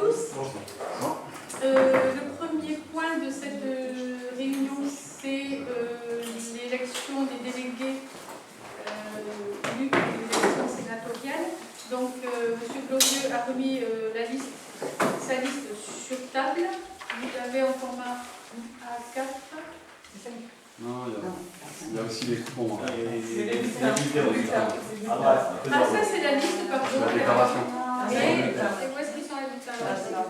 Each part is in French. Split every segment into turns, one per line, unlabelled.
tous. Le premier point de cette réunion, c'est l'élection des délégués élus pour les élections sénatoriales. Donc, M. Glorieux a remis sa liste sur table. Vous l'avez en format A4.
Non, il y a aussi les coupons.
Ah, ça, c'est la liste, pardon.
La déclaration.
Et où est-ce qu'ils sont la déclaration?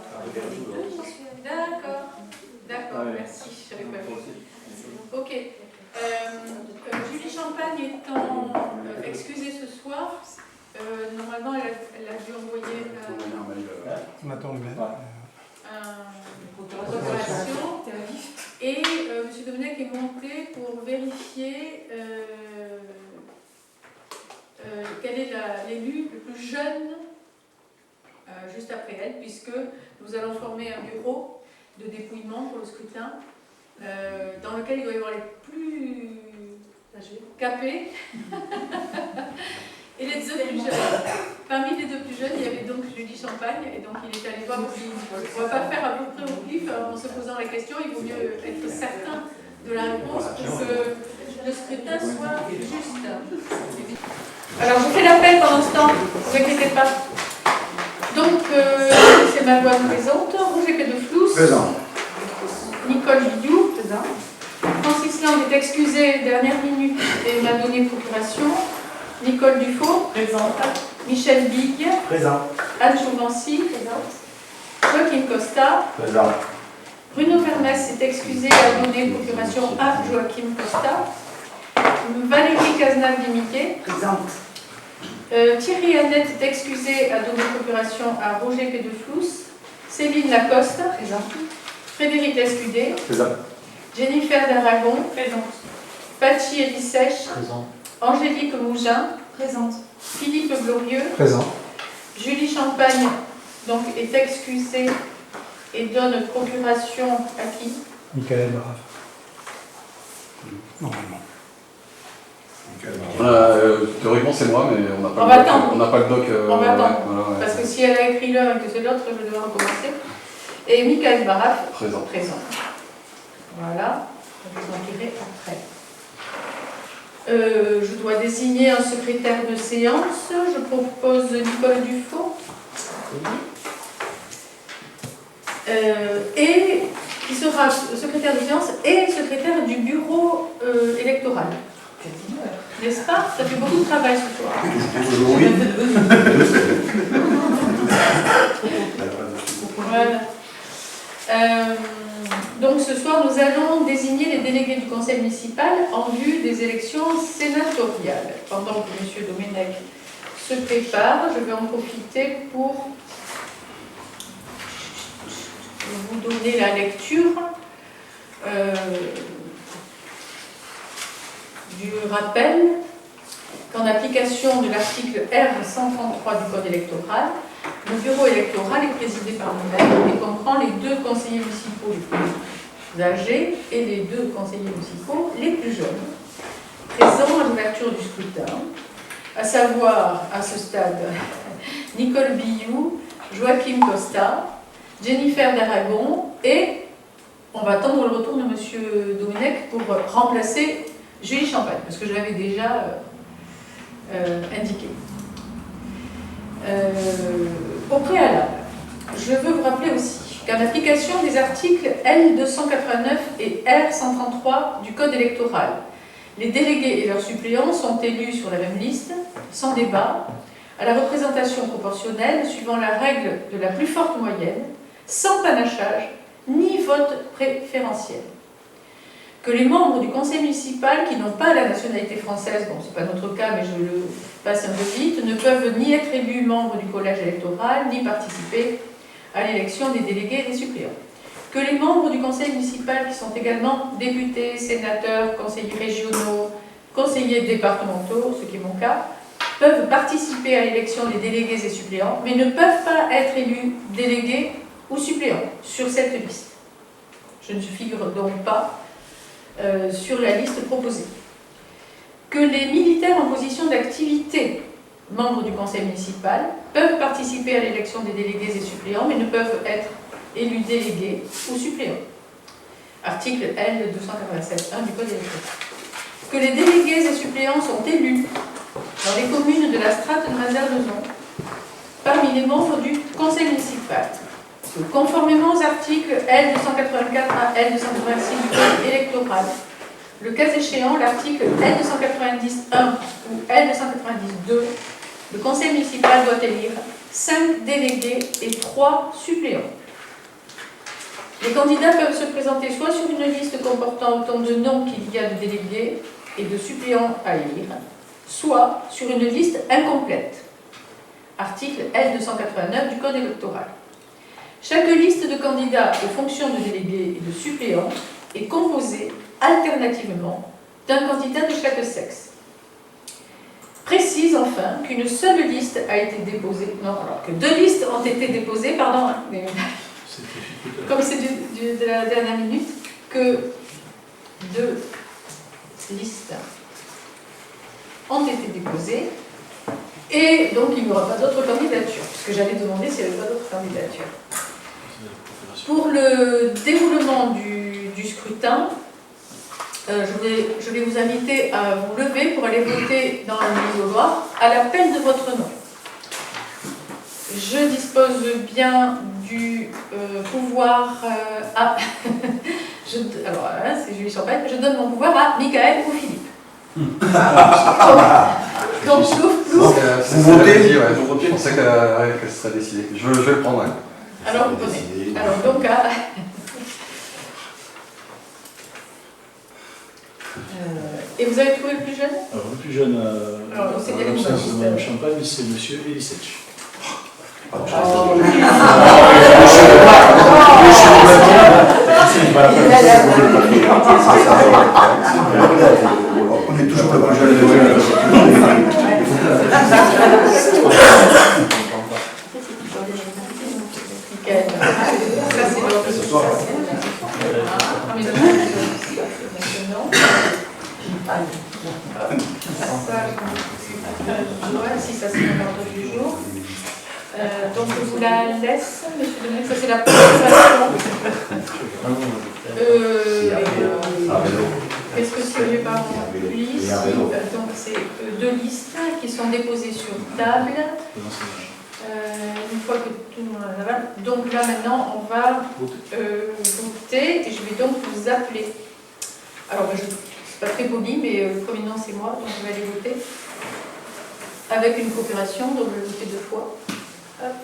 D'accord, merci. Je savais pas. Ok. Julie Champagne étant excusée ce soir, normalement, elle a dû envoyer
On attend le mail.
une procuration. Et M. Domenech est monté pour vérifier quel est l'élu le plus jeune juste après elle, puisque nous allons former un bureau de dépouillement pour le scrutin dans lequel il doit y avoir les plus capés et les deux plus jeunes. Parmi les deux plus jeunes, il y avait donc Julie Champagne, et donc il est allé voir aussi. On ne va pas faire à peu près au pif en se posant la question, il vaut mieux être certain de la réponse pour que le scrutin soit juste. Alors je fais l'appel pendant ce temps, ne vous inquiétez pas. Donc c'est ma voix présente. Roger Pédeflous.
Présent.
Nicole Bidou. Présent. Francis Lang est excusé dernière minute et m'a donné procuration. Nicole Dufaux. Présente. Michel Big.
Présent.
Anne Chauvency. Présente. Joachim Costa.
Présent.
Bruno Vermès s'est excusé et a donné procuration à Joachim Costa. Valérie Cazenave-Dimiquet.
Présente.
Thierry Annette est excusé à donner procuration à Roger Pédeflous. Céline Lacoste. Présente. Frédéric Lescudé.
Présent.
Jennifer d'Aragon. Présente. Pachi Elisèche.
Présent.
Angélique Mougin.
Présente.
Philippe Glorieux.
Présent.
Julie Champagne donc, est excusée et donne procuration à qui?
Michael Baraf. Normalement.
Théoriquement, c'est moi, mais on n'a pas,
On va attendre.
On n'a pas le doc.
On va attendre.
Voilà,
Parce que si elle a écrit l'un et que c'est l'autre, je vais devoir recommencer. Et Michael Baraf.
Présent.
Voilà. Je vais en tirer après. Je dois désigner un secrétaire de séance. Je propose Nicole Dufaux. Et qui sera secrétaire de séance et secrétaire du bureau électoral. N'est-ce pas? Ça fait beaucoup de travail ce soir.
Oui.
Voilà. Donc ce soir, nous allons désigner les délégués du conseil municipal en vue des élections sénatoriales. Pendant que M. Domenech se prépare, je vais en profiter pour vous donner la lecture du rappel qu'en application de l'article R133 du Code électoral, le bureau électoral est présidé par nous-mêmes et comprend les 2 conseillers municipaux les plus âgés et les 2 conseillers municipaux les plus jeunes, présents à l'ouverture du scrutin, à savoir, à ce stade, Nicole Billou, Joachim Costa, Jennifer d'Aragon, et on va attendre le retour de M. Domenech pour remplacer Julie Champagne, parce que je l'avais déjà indiqué. Au préalable, je veux vous rappeler aussi qu'en application des articles L289 et R133 du Code électoral, les délégués et leurs suppléants sont élus sur la même liste, sans débat, à la représentation proportionnelle, suivant la règle de la plus forte moyenne, sans panachage, ni vote préférentiel. Que les membres du conseil municipal qui n'ont pas la nationalité française, bon, c'est pas notre cas, mais je le passe un peu vite, ne peuvent ni être élus membres du collège électoral, ni participer à l'élection des délégués et des suppléants. Que les membres du conseil municipal qui sont également députés, sénateurs, conseillers régionaux, conseillers départementaux, ce qui est mon cas, peuvent participer à l'élection des délégués et suppléants, mais ne peuvent pas être élus délégués ou suppléants sur cette liste. Je ne figure donc pas sur la liste proposée. Que les militaires en position d'activité, membres du conseil municipal, peuvent participer à l'élection des délégués et suppléants, mais ne peuvent être élus délégués ou suppléants. Article L. 287.1 du Code électoral. Que les délégués et suppléants sont élus dans les communes de la strate de Mazères-Lezon parmi les membres du conseil municipal, conformément aux articles L. 284 à L. 286 du Code électoral. Le cas échéant, l'article L. 290.1 ou L. 290.2, le conseil municipal doit élire 5 délégués et 3 suppléants. Les candidats peuvent se présenter soit sur une liste comportant autant de noms qu'il y a de délégués et de suppléants à élire, soit sur une liste incomplète. Article L. 289 du Code électoral. Chaque liste de candidats aux fonctions de délégués et de suppléants est composée alternativement d'un candidat de chaque sexe. Précise enfin qu'une seule liste a été déposée, non, alors que 2 listes ont été déposées, pardon, mais comme c'est de la dernière minute, que 2 listes ont été déposées, et donc il n'y aura pas d'autres candidatures, puisque j'allais demander s'il n'y avait pas d'autres candidatures. Pour le déroulement du scrutin, je vais vous inviter à vous lever pour aller voter dans l'isoloir à l'appel de votre nom. Je dispose bien du pouvoir à... alors là, c'est Julie Champagne. Je donne mon pouvoir à Michael ou Philippe. Donc,
vous votez. Je pensais qu'elle serait décidée. Je vais le prendre.
Alors, vous prenez. Alors, donc, à... et vous avez trouvé le plus jeune?
Alors, le plus jeune,
alors, c'est
Mme Champagne, c'est M. Elisech.
On est toujours le plus jeune.
Si ça c'est l'ordre du jour. Donc je vous la laisse, monsieur Dominique, ça c'est la présentation. Qu'est-ce que c'est j'ai pas liste? Donc c'est 2 listes qui sont déposées sur table. Une fois que tout le monde a la. Donc là maintenant on va voter et je vais donc vous appeler. Alors c'est pas très poli, mais le premier nom c'est moi, donc je vais aller voter. Avec une coopération, donc je vais voter 2 fois. Hop.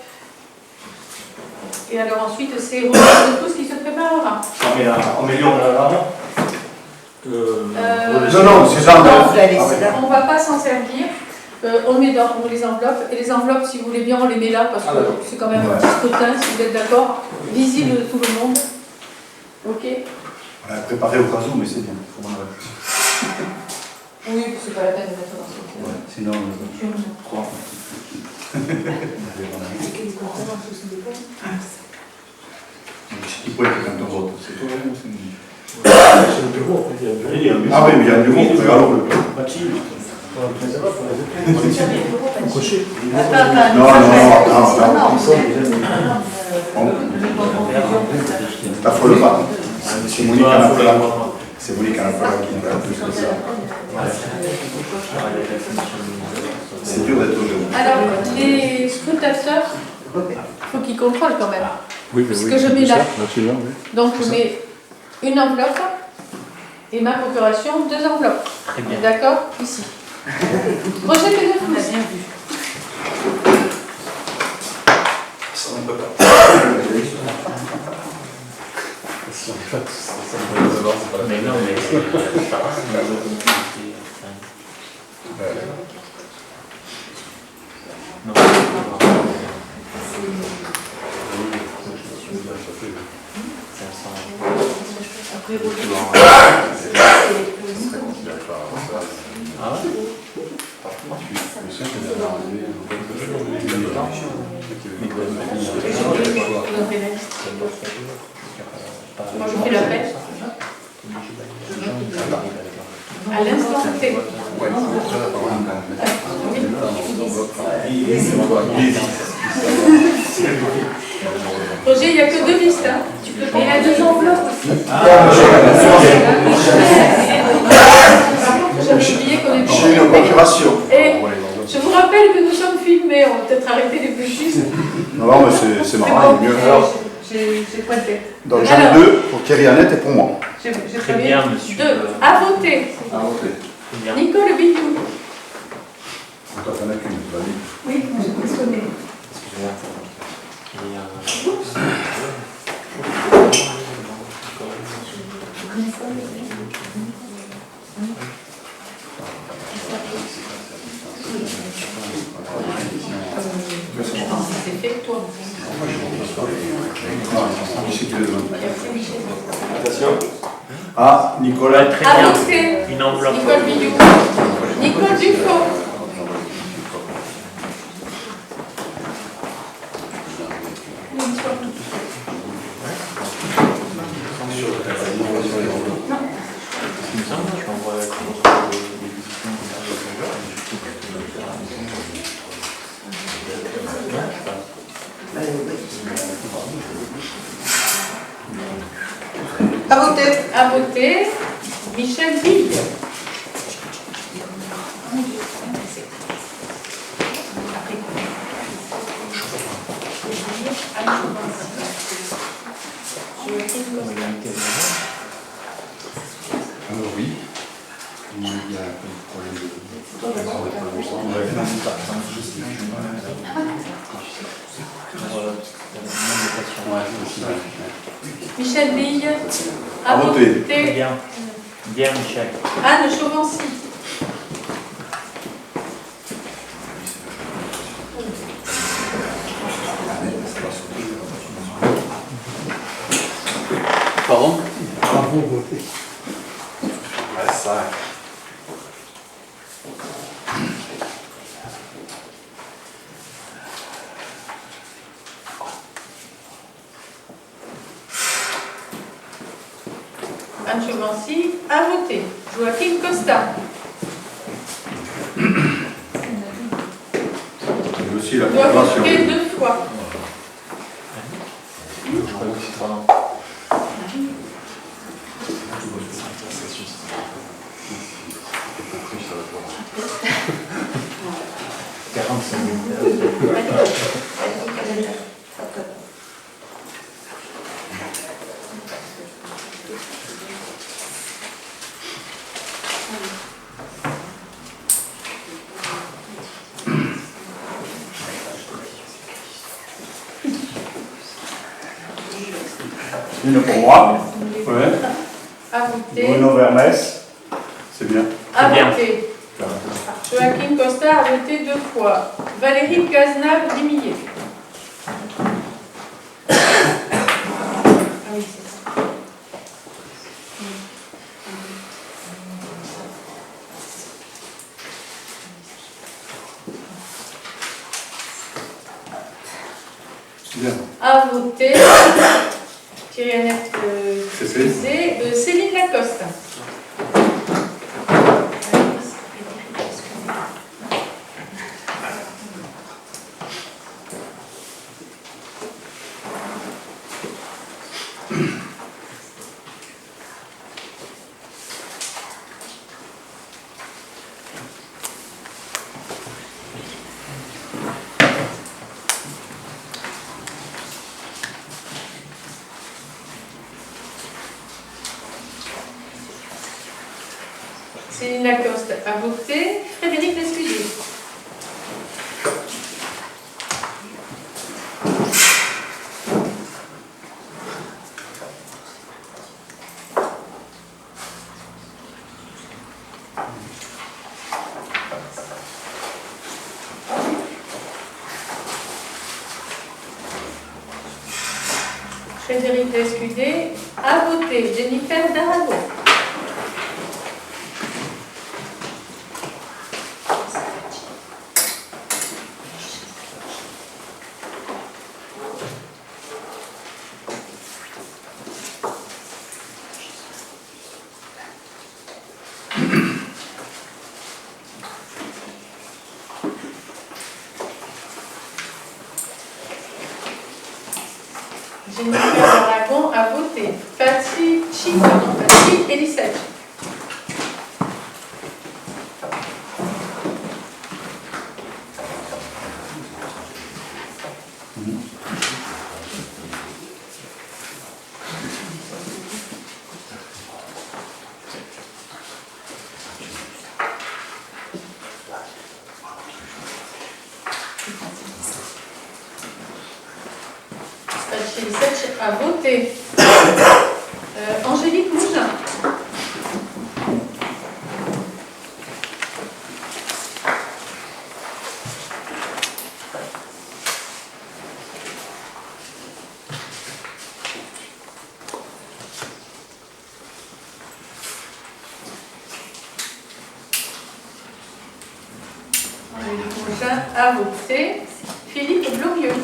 Et alors ensuite c'est Roland de tous qui se prépare.
On met Lyon là.
Non, c'est ça.
On ne va pas s'en servir. On met dans les enveloppes. Et les enveloppes, si vous voulez bien, on les met là parce que c'est quand même un petit scrutin, si vous êtes d'accord. Visible de tout le monde. Ok.
On a préparé au cas où, mais c'est bien.
Oui, c'est pas la peine de mettre dans ce
ouais, sinon, on 3. Il faut être quand on vote. C'est toi,
C'est le bureau.
Ah oui, mais il y a un bureau. Alors, non. Pas. C'est Monique Anapola. C'est Monique Anapola qui nous a plus que ça. C'est dur d'être au jeu.
Alors, les scrutateurs, il faut qu'ils contrôlent quand même.
Oui,
parce que je mets là. Donc, je mets une enveloppe et ma procuration 2 enveloppes. D'accord? Ici. Projet que on a bien vu.
Ça ne peut pas.
Si on fait ça, c'est pas la
mais non, mais c'est pas grave, non.
Après,
Ah ouais?
Moi je fais l'appel. À l'instant T. Roger, il n'y a que 2 listes. Hein. Et il y a 2 enveloppes aussi. J'avais oublié qu'on était.
J'ai une procuration.
Et je vous rappelle que nous sommes filmés. On va peut-être arrêter les bêchises.
Non, mais c'est marrant, il est mieux.
J'ai pointé.
Donc j'en ai 2 pour Thierry-Annette et pour moi.
J'ai
Très bien, monsieur.
2. À voter.
Ah, ok.
Très bien.
Nicole Billou.
Toi, t'en as qu'une, vas-y.
Oui, je connais.
Excusez-moi.
C'est fait toi.
Ah, Nicolas.
Très
À
bien.
voter.
Une enveloppe.
Nicole Billou. Nicole Dufaux.
Il me semble, je l'envoie avec
À voter. À voter. Michel Ville.
Oui. Il y a un peu de problème
Michel Ville.
À voter.
Très bien. Bien, Michel.
Anne Chauvency.
Pardon?
Bravo, voté.
Ouais, ça.
Anne Chauvency. À voter. Joachim Costa.
Et aussi la
Doit
procuration.
voter 2 fois.
Pardon.
Une pour moi.
Ouais.
À voter.
Bruno Vermès. C'est bien.
À
bien.
voter. Joachim Costa a voté 2 fois. Valérie Cazenave-Dimillet. Ah oui, c'est ça.
Bien.
À voter. Thierry-Annette Céline Lacoste. Céline Lacoste a voté. Frédéric Lescudier. Frédéric Lescudier a voté. Jennifer Darago. Jennifer Aragon a voté. Patsy Elisette. Patsy Elisette a voté. Angélique Mougin. Angélique Mougin a voté. Philippe Glorieux.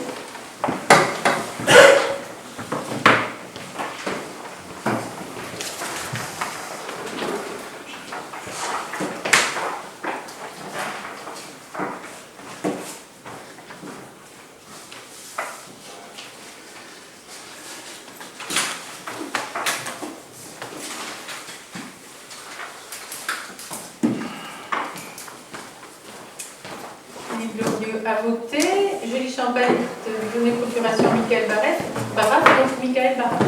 Philippe Glorieux a voté. Julie Champagne a donné procuration à Michael Barras, donc Michael Barras.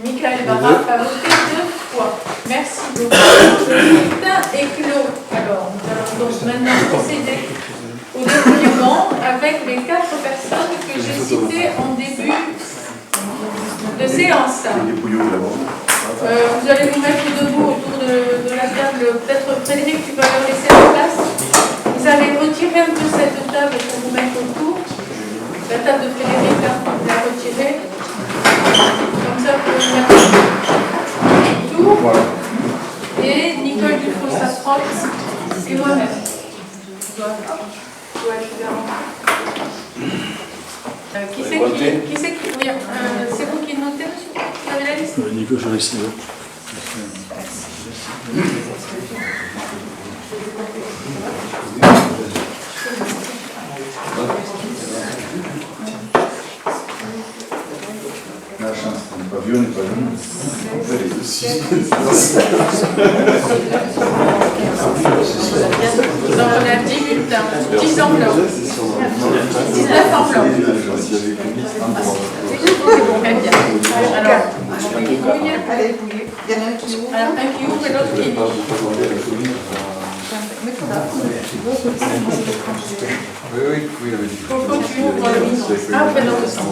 Michael Barras a voté 2 fois. Merci beaucoup. Le bulletin est clos. Alors, nous allons donc maintenant procéder au dépouillement avec les 4 personnes que j'ai citées en début de séance. Vous allez vous mettre debout autour de la table. Peut-être Frédéric, tu vas leur laisser la place. Vous allez retirer un peu cette table pour vous mettre autour. La table de Frédéric, là, vous la retirez. Comme ça, vous pouvez mettre autour.
Voilà.
Et Nicole Dufault-Safran et moi-même. Je dois être garant. Qui c'est qui oui, c'est vous qui notez, monsieur? Vous avez la liste?
Nico, je reste là.
La chance, on n'est pas vieux, on n'est pas jeune. On fait les aussi.
Donc on a 10 bulletins, 10 enveloppes. 19 enveloppes. Très bien. Alors, on débrouille.
Allez, il y en a un qui ouvre.
Alors, un qui ouvre et l'autre qui lit.
Oui,
Coco, tu ouvres le micro. Ah, prénom de sang.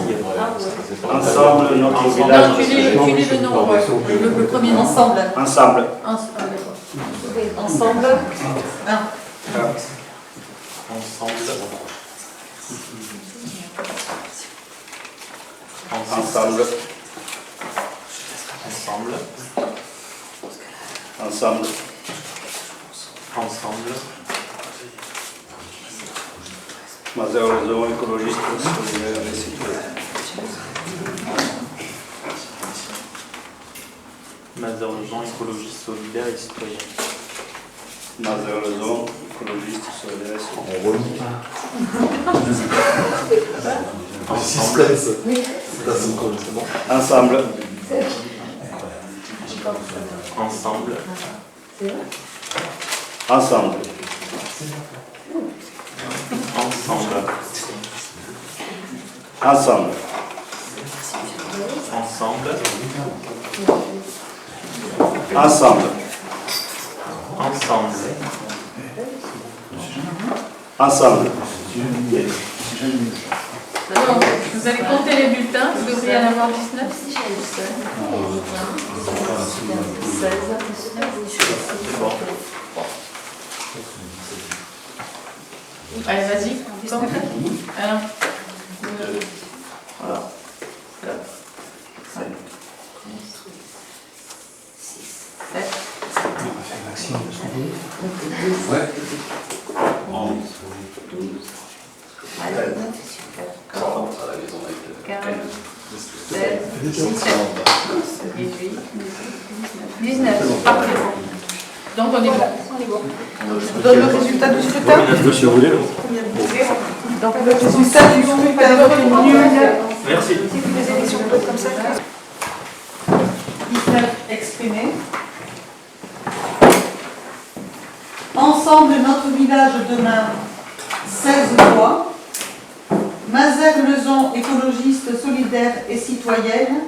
Ensemble, notre
Non,
village.
tu lis le nombre, le premier nom.
Ensemble.
Ensemble.
Ah, d'accord.
Ensemble. Un.
Ensemble. Ensemble. Mazerozon, écologiste, solidaire et citoyen.
Mazerozon, écologiste, solidaire et citoyen.
Mazerozon, écologiste, solidaire et citoyen.
Ensemble.
Ensemble.
Ensemble.
Ensemble.
Ensemble.
Ensemble.
Ensemble.
Ensemble.
Ensemble.
Ensemble.
Alors, vous allez compter les bulletins, vous devriez en avoir 19. 16.
C'est bon.
Allez, vas-y. 1, 2, voilà. 4, 5, 6, 7.
Ouais.
11, 12, 13, 14, 15, 16, 17, 18, 19. Parfait. Donc on est bon.
Je vous donne le résultat du scrutin.
Si vous voulez.
Donc le résultat du scrutin retenu.
Merci.
Les élections closes comme ça. 19 exprimés. Ensemble, notre village demain, 16 voix. Mazères-Lezon, écologiste, solidaire et citoyenne,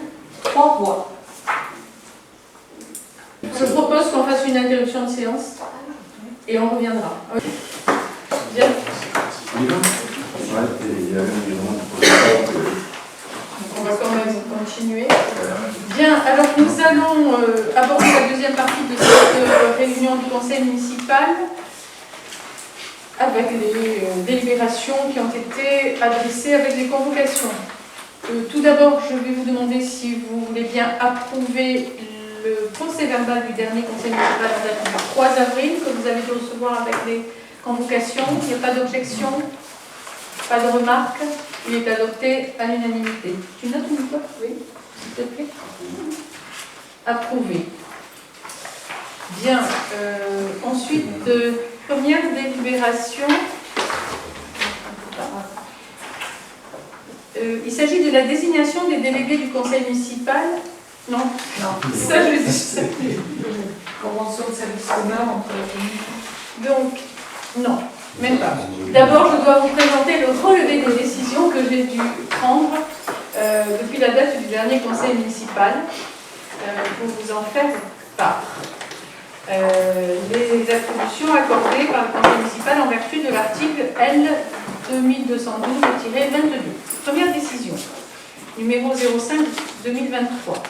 3 voix.
Je propose qu'on fasse une interruption de séance et on reviendra. Ok. Bien.
On y va? Ouais, et il y a même évidemment
On va quand même continuer. Bien, alors nous allons aborder la deuxième partie de cette réunion du conseil municipal avec les délibérations qui ont été adressées avec les convocations. Tout d'abord, je vais vous demander si vous voulez bien approuver le procès verbal du dernier conseil municipal en date du 3 avril que vous avez dû recevoir avec les convocations. Il n'y a pas d'objection, pas de remarques. Il est adopté à l'unanimité. Tu notes ou pas? Oui, s'il te plaît. Approuvé. Bien. Ensuite, première délibération. Il s'agit de la désignation des délégués du conseil municipal. Non. Non. Ça, je le sais.
Convention de service commun entre la commune.
Donc, non, même pas. D'abord, je dois vous présenter le relevé des décisions que j'ai dû prendre depuis la date du dernier conseil municipal pour vous en faire part. Les attributions accordées par le conseil municipal en vertu de l'article L 2212-22. Première décision, numéro 05-2023.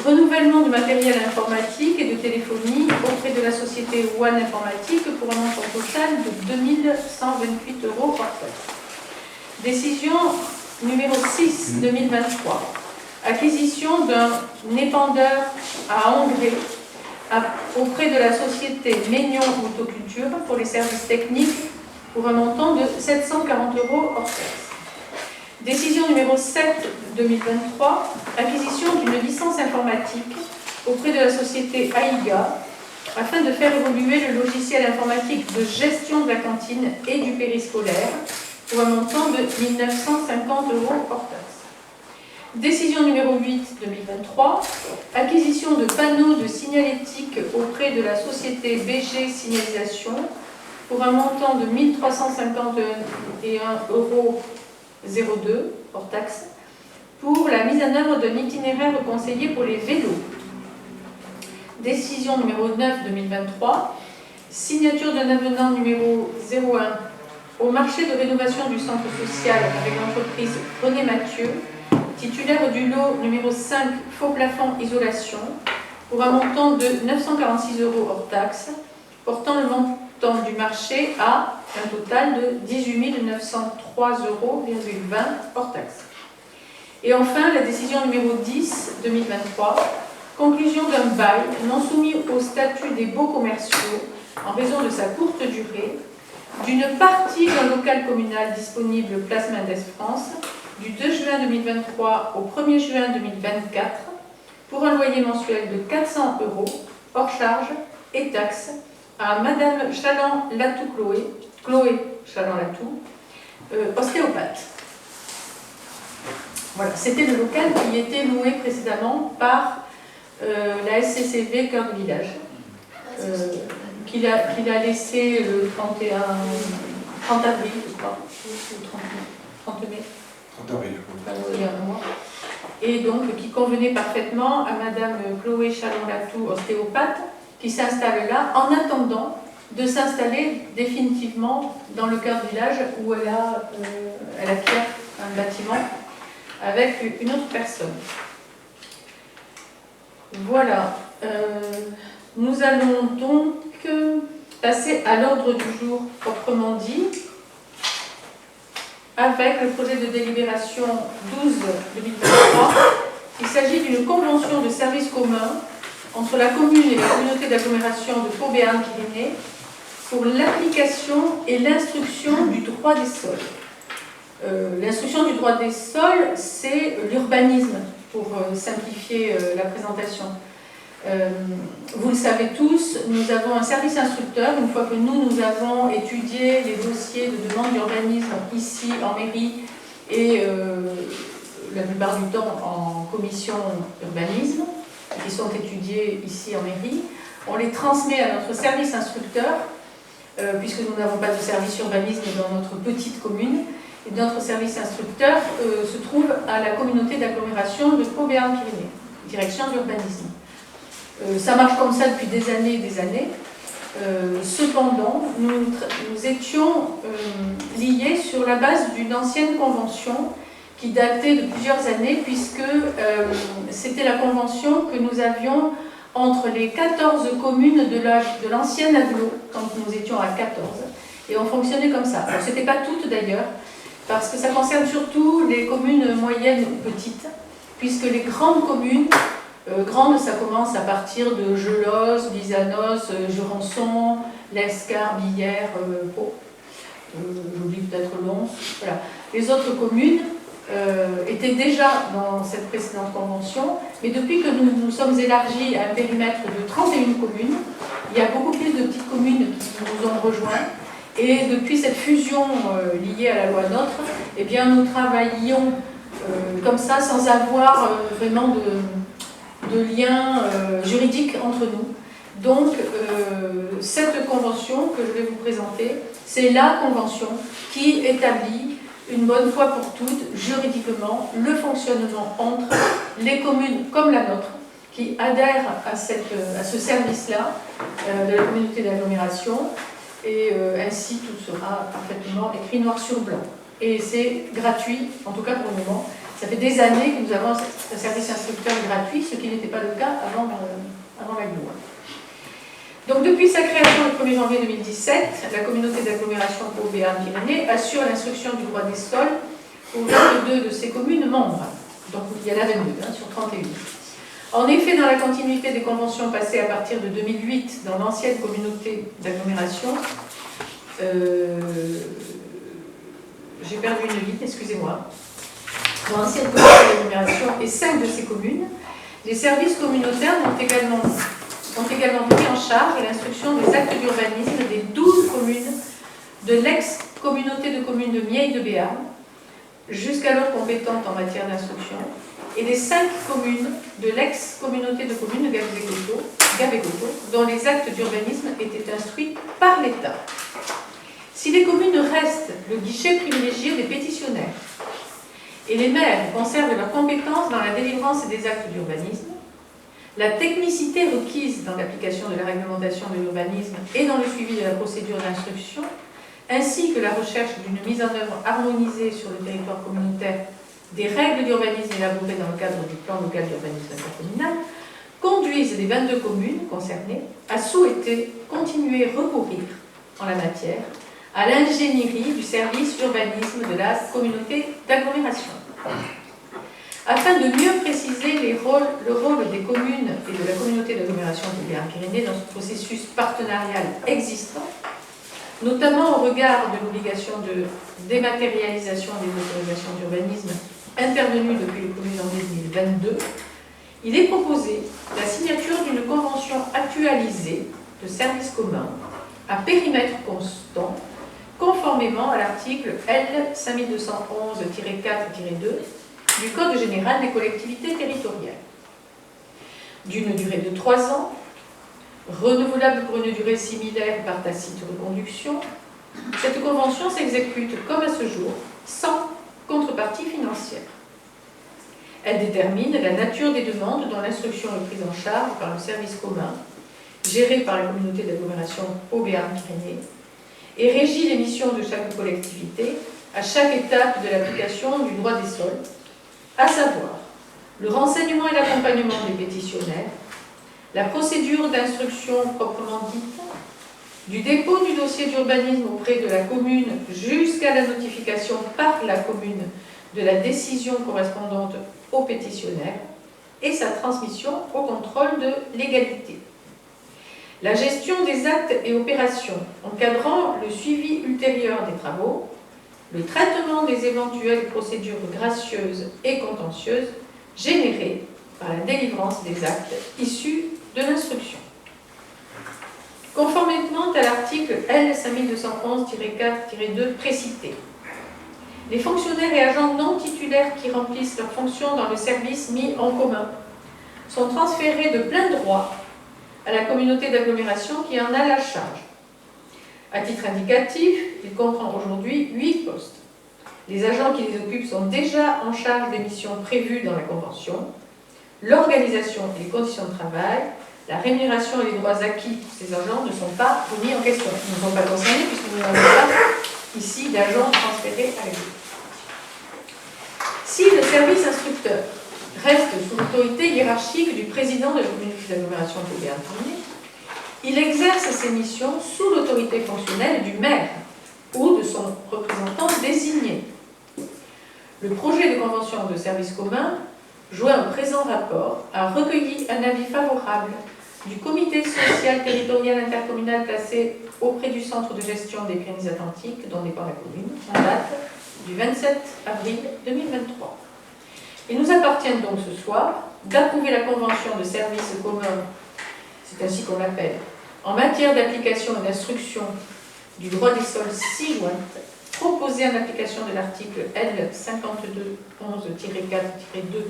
Renouvellement du matériel informatique et de téléphonie auprès de la société One Informatique pour un montant total de 2128 € hors taxe. Décision numéro 6-2023. Acquisition d'un épandeur à engrais auprès de la société Maignon Autoculture pour les services techniques pour un montant de 740 € hors taxe. Décision numéro 7-2023, acquisition d'une licence informatique auprès de la société AIGA afin de faire évoluer le logiciel informatique de gestion de la cantine et du périscolaire pour un montant de 1950 € hors taxe. Décision numéro 8-2023, acquisition de panneaux de signalétique auprès de la société BG Signalisation pour un montant de 1351 € 02 hors taxe pour la mise en œuvre d'un itinéraire conseillé pour les vélos. Décision numéro 9-2023, signature d'un avenant numéro 01 au marché de rénovation du centre social avec l'entreprise René Mathieu, titulaire du lot numéro 5 faux plafond isolation pour un montant de 946 € hors taxe, portant le montant du marché à un total de 18 903,20 € hors taxe. Et enfin, la décision numéro 10-2023, conclusion d'un bail non soumis au statut des baux commerciaux en raison de sa courte durée, d'une partie d'un local communal disponible place Mendès France du 2 juin 2023 au 1er juin 2024 pour un loyer mensuel de 400 € hors charges et taxes à Madame Chaland-Latou Chloé Chaland-Latou, ostéopathe. Voilà, c'était le local qui était loué précédemment par la SCCV Cœur de Village, qu'il a laissé le 30 avril, je crois, ou 30 mai.
30 avril.
Il y a un mois. Et donc qui convenait parfaitement à Madame Chloé Chaland-Latou, ostéopathe, qui s'installe là en attendant de s'installer définitivement dans le cœur du village où elle acquiert un bâtiment avec une autre personne. Voilà. Nous allons donc passer à l'ordre du jour proprement dit, avec le projet de délibération 12-2023. Il s'agit d'une convention de service commun entre la commune et la communauté d'agglomération de Pau Béarn-Pyrénées pour l'application et l'instruction du droit des sols. L'instruction du droit des sols, c'est l'urbanisme, pour simplifier la présentation. Vous le savez tous, nous avons un service instructeur. Une fois que nous avons étudié les dossiers de demande d'urbanisme ici en mairie et la plupart du temps en commission urbanisme, qui sont étudiés ici en mairie, on les transmet à notre service instructeur, puisque nous n'avons pas de service urbanisme dans notre petite commune. Et notre service instructeur se trouve à la communauté d'agglomération de Pau Béarn-Pyrénées, direction d'urbanisme. Ça marche comme ça depuis des années et des années. Cependant, nous étions liés sur la base d'une ancienne convention qui datait de plusieurs années, puisque c'était la convention que nous avions entre les 14 communes de l'ancienne agglo, quand nous étions à 14, et on fonctionnait comme ça. Alors, ce n'était pas toutes d'ailleurs, parce que ça concerne surtout les communes moyennes ou petites, puisque les grandes communes, grandes, ça commence à partir de Gelos, Bizanos, Jurançon, Lescar, Billère, Pau, j'oublie peut-être Lons, voilà. Les autres communes étaient déjà dans cette précédente convention, mais depuis que nous nous sommes élargis à un périmètre de 31 communes, il y a beaucoup plus de petites communes qui nous ont rejoints. Et depuis cette fusion liée à la loi NOTRe, eh bien, nous travaillions comme ça sans avoir vraiment de lien juridique entre nous. Donc, cette convention que je vais vous présenter, c'est la convention qui établit une bonne fois pour toutes, juridiquement, le fonctionnement entre les communes comme la nôtre, qui adhèrent à ce service-là de la communauté d'agglomération. Et ainsi tout sera parfaitement écrit noir sur blanc. Et c'est gratuit, en tout cas pour le moment. Ça fait des années que nous avons un service instructeur gratuit, ce qui n'était pas le cas avant la loi. Donc depuis sa création le 1er janvier 2017, la communauté d'agglomération Pau Béarn-Pyrénées assure l'instruction du droit des sols aux 22 de ses communes membres. Donc il y en a 22 sur 31. En effet, dans la continuité des conventions passées à partir de 2008 dans l'ancienne communauté d'agglomération, j'ai perdu une ligne, excusez-moi, dans l'ancienne communauté d'agglomération et 5 de ces communes, les services communautaires ont également pris en charge l'instruction des actes d'urbanisme des 12 communes de l'ex-communauté de communes de Mieille de Béarn, jusqu'alors compétentes en matière d'instruction, et les 5 communes de l'ex-communauté de communes de Gabégoto, dont les actes d'urbanisme étaient instruits par l'État. Si les communes restent le guichet privilégié des pétitionnaires et les maires conservent leurs compétences dans la délivrance des actes d'urbanisme, la technicité requise dans l'application de la réglementation de l'urbanisme et dans le suivi de la procédure d'instruction, ainsi que la recherche d'une mise en œuvre harmonisée sur le territoire communautaire des règles d'urbanisme élaborées dans le cadre du plan local d'urbanisme intercommunal, conduisent les 22 communes concernées à souhaiter continuer recourir en la matière à l'ingénierie du service urbanisme de la communauté d'agglomération. Afin de mieux préciser le rôle des communes et de la communauté d'agglomération de Béarn-Pyrénées dans ce processus partenarial existant, notamment au regard de l'obligation de dématérialisation des autorisations d'urbanisme intervenue depuis le 1er janvier 2022, il est proposé la signature d'une convention actualisée de service commun à périmètre constant, conformément à l'article L. 5211-4-2 du Code général des collectivités territoriales. D'une durée de 3 ans, renouvelable pour une durée similaire par tacite reconduction, cette convention s'exécute comme à ce jour, sans contrepartie financière. Elle détermine la nature des demandes dont l'instruction est prise en charge par le service commun, géré par la communauté d'agglomération Pau Béarn-Pyrénées, et régit les missions de chaque collectivité à chaque étape de l'application du droit des sols, à savoir le renseignement et l'accompagnement des pétitionnaires, la procédure d'instruction proprement dite, du dépôt du dossier d'urbanisme auprès de la commune jusqu'à la notification par la commune de la décision correspondante au pétitionnaire et sa transmission au contrôle de légalité. La gestion des actes et opérations encadrant le suivi ultérieur des travaux, le traitement des éventuelles procédures gracieuses et contentieuses générées par la délivrance des actes issus de l'instruction. Conformément à l'article L. 5211-4-2 précité, les fonctionnaires et agents non titulaires qui remplissent leurs fonctions dans le service mis en commun sont transférés de plein droit à la communauté d'agglomération qui en a la charge. À titre indicatif, il comprend aujourd'hui 8 postes. Les agents qui les occupent sont déjà en charge des missions prévues dans la Convention, l'organisation et les conditions de travail, la rémunération et les droits acquis pour ces agents ne sont pas remis en question. Ils ne sont pas concernés puisque nous n'avons pas ici d'agents transférés à l'État. Si le service instructeur reste sous l'autorité hiérarchique du président de la communauté d'agglomération que j'ai informé, il exerce ses missions sous l'autorité fonctionnelle du maire ou de son représentant désigné. Le projet de convention de service commun, joint au présent rapport, a recueilli un avis favorable du comité social territorial intercommunal placé auprès du centre de gestion des Pyrénées-Atlantiques, dont dépend la commune, en date du 27 avril 2023. Il nous appartient donc ce soir d'approuver la convention de service commun, c'est ainsi qu'on l'appelle, en matière d'application et d'instruction du droit des sols ci-jointe, proposée en application de l'article L. 5211-4-2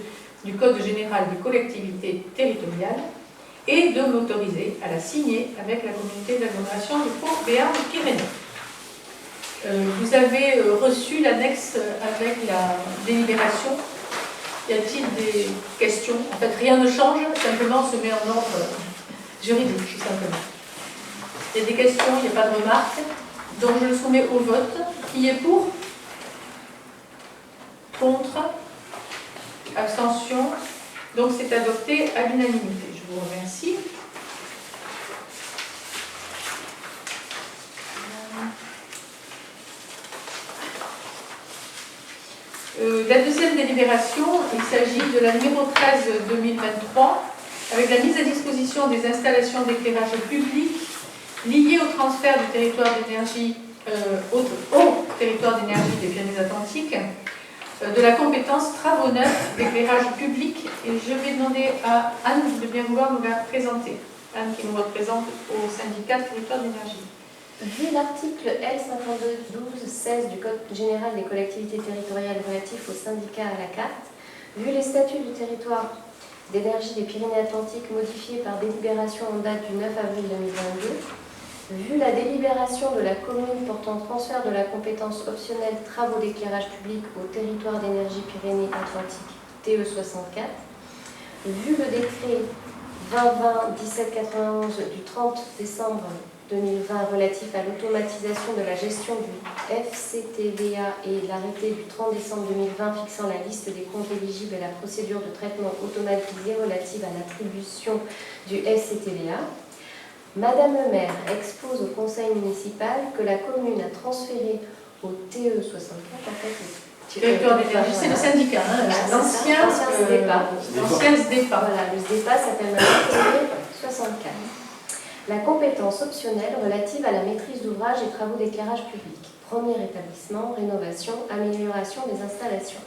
du Code général des collectivités territoriales et de m'autoriser à la signer avec la communauté d'agglomération du Pau Béarn-Pyrénées. Vous avez reçu l'annexe avec la délibération. Y a-t-il des questions? En fait, rien ne change, simplement on se met en ordre juridique, tout simplement. Il y a des questions, il n'y a pas de remarques. Donc je le soumets au vote. Qui est pour? Contre? Abstention? Donc c'est adopté à l'unanimité. Je vous remercie. La deuxième délibération, il s'agit de la numéro 13-2023, avec la mise à disposition des installations d'éclairage public liées au transfert du territoire d'énergie au territoire d'énergie des Pyrénées-Atlantiques, de la compétence travaux neufs d'éclairage public. Et je vais demander à Anne de bien vouloir nous la présenter. Anne qui nous représente au syndicat territoire d'énergie.
Vu l'article L. 5212-16 du Code général des collectivités territoriales relatif au syndicat à la carte, vu les statuts du territoire d'énergie des Pyrénées-Atlantiques modifiés par délibération en date du 9 avril 2022, vu la délibération de la commune portant transfert de la compétence optionnelle travaux d'éclairage public au territoire d'énergie Pyrénées-Atlantiques TE64, vu le décret 2020-1791 du 30 décembre 2020 relatif à l'automatisation de la gestion du FCTVA et l'arrêté du 30 décembre 2020 fixant la liste des comptes éligibles à la procédure de traitement automatisé relative à l'attribution du FCTVA, Madame le maire expose au conseil municipal que la commune a transféré au TE64 en fait,
Territoire d'énergie, c'est le syndicat, hein, l'ancien SDEPA.
Voilà, le SDEPA s'appelle maintenant TE64. La compétence optionnelle relative à la maîtrise d'ouvrage et travaux d'éclairage public. Premier établissement, rénovation, amélioration des installations.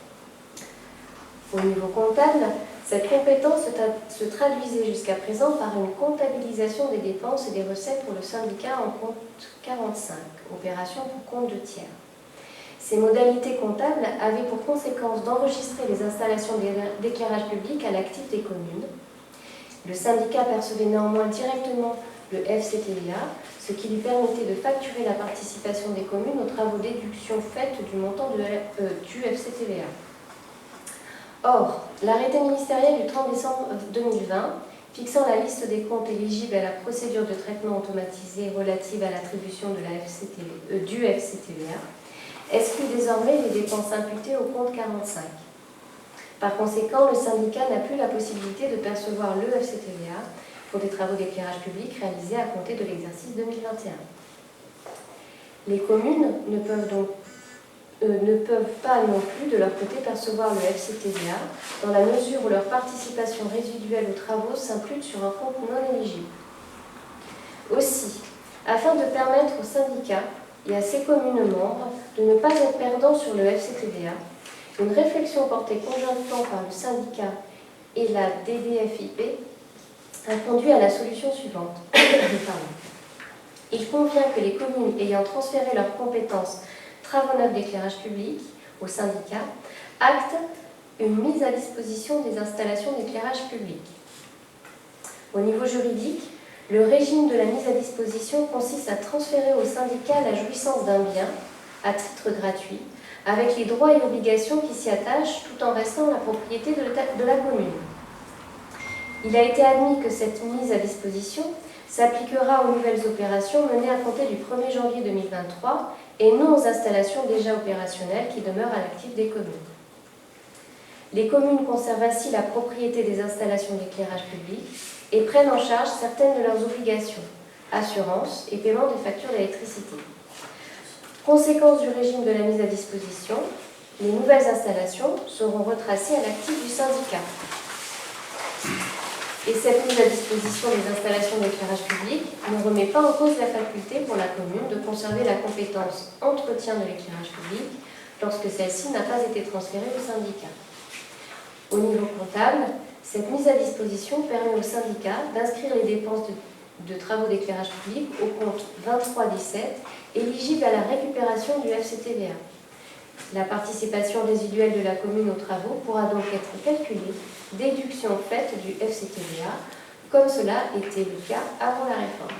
Au niveau comptable, cette compétence se traduisait jusqu'à présent par une comptabilisation des dépenses et des recettes pour le syndicat en compte 45, opération pour compte de tiers. Ces modalités comptables avaient pour conséquence d'enregistrer les installations d'éclairage public à l'actif des communes. Le syndicat percevait néanmoins directement le FCTVA, ce qui lui permettait de facturer la participation des communes aux travaux d'éduction faites du montant du FCTVA. Or, l'arrêté ministériel du 30 décembre 2020, fixant la liste des comptes éligibles à la procédure de traitement automatisé relative à l'attribution du FCTVA, exclut désormais les dépenses imputées au compte 45. Par conséquent, le syndicat n'a plus la possibilité de percevoir le FCTVA, pour des travaux d'éclairage public réalisés à compter de l'exercice 2021. Les communes ne peuvent pas non plus de leur côté percevoir le FCTVA dans la mesure où leur participation résiduelle aux travaux s'impute sur un compte non éligible. Aussi, afin de permettre aux syndicats et à ses communes membres de ne pas être perdants sur le FCTVA, une réflexion portée conjointement par le syndicat et la DDFIP a conduit à la solution suivante. Il convient que les communes ayant transféré leurs compétences travaux neufs d'éclairage public au syndicat actent une mise à disposition des installations d'éclairage public. Au niveau juridique, le régime de la mise à disposition consiste à transférer au syndicat la jouissance d'un bien à titre gratuit, avec les droits et obligations qui s'y attachent, tout en restant la propriété de la commune. Il a été admis que cette mise à disposition s'appliquera aux nouvelles opérations menées à compter du 1er janvier 2023 et non aux installations déjà opérationnelles qui demeurent à l'actif des communes. Les communes conservent ainsi la propriété des installations d'éclairage public et prennent en charge certaines de leurs obligations, assurance et paiement des factures d'électricité. Conséquence du régime de la mise à disposition, les nouvelles installations seront retracées à l'actif du syndicat. Et cette mise à disposition des installations d'éclairage public ne remet pas en cause la faculté pour la commune de conserver la compétence entretien de l'éclairage public lorsque celle-ci n'a pas été transférée au syndicat. Au niveau comptable, cette mise à disposition permet au syndicat d'inscrire les dépenses de travaux d'éclairage public au compte 2317, éligible à la récupération du FCTVA. La participation résiduelle de la commune aux travaux pourra donc être calculée, déduction faite du FCTVA, comme cela était le cas avant la réforme.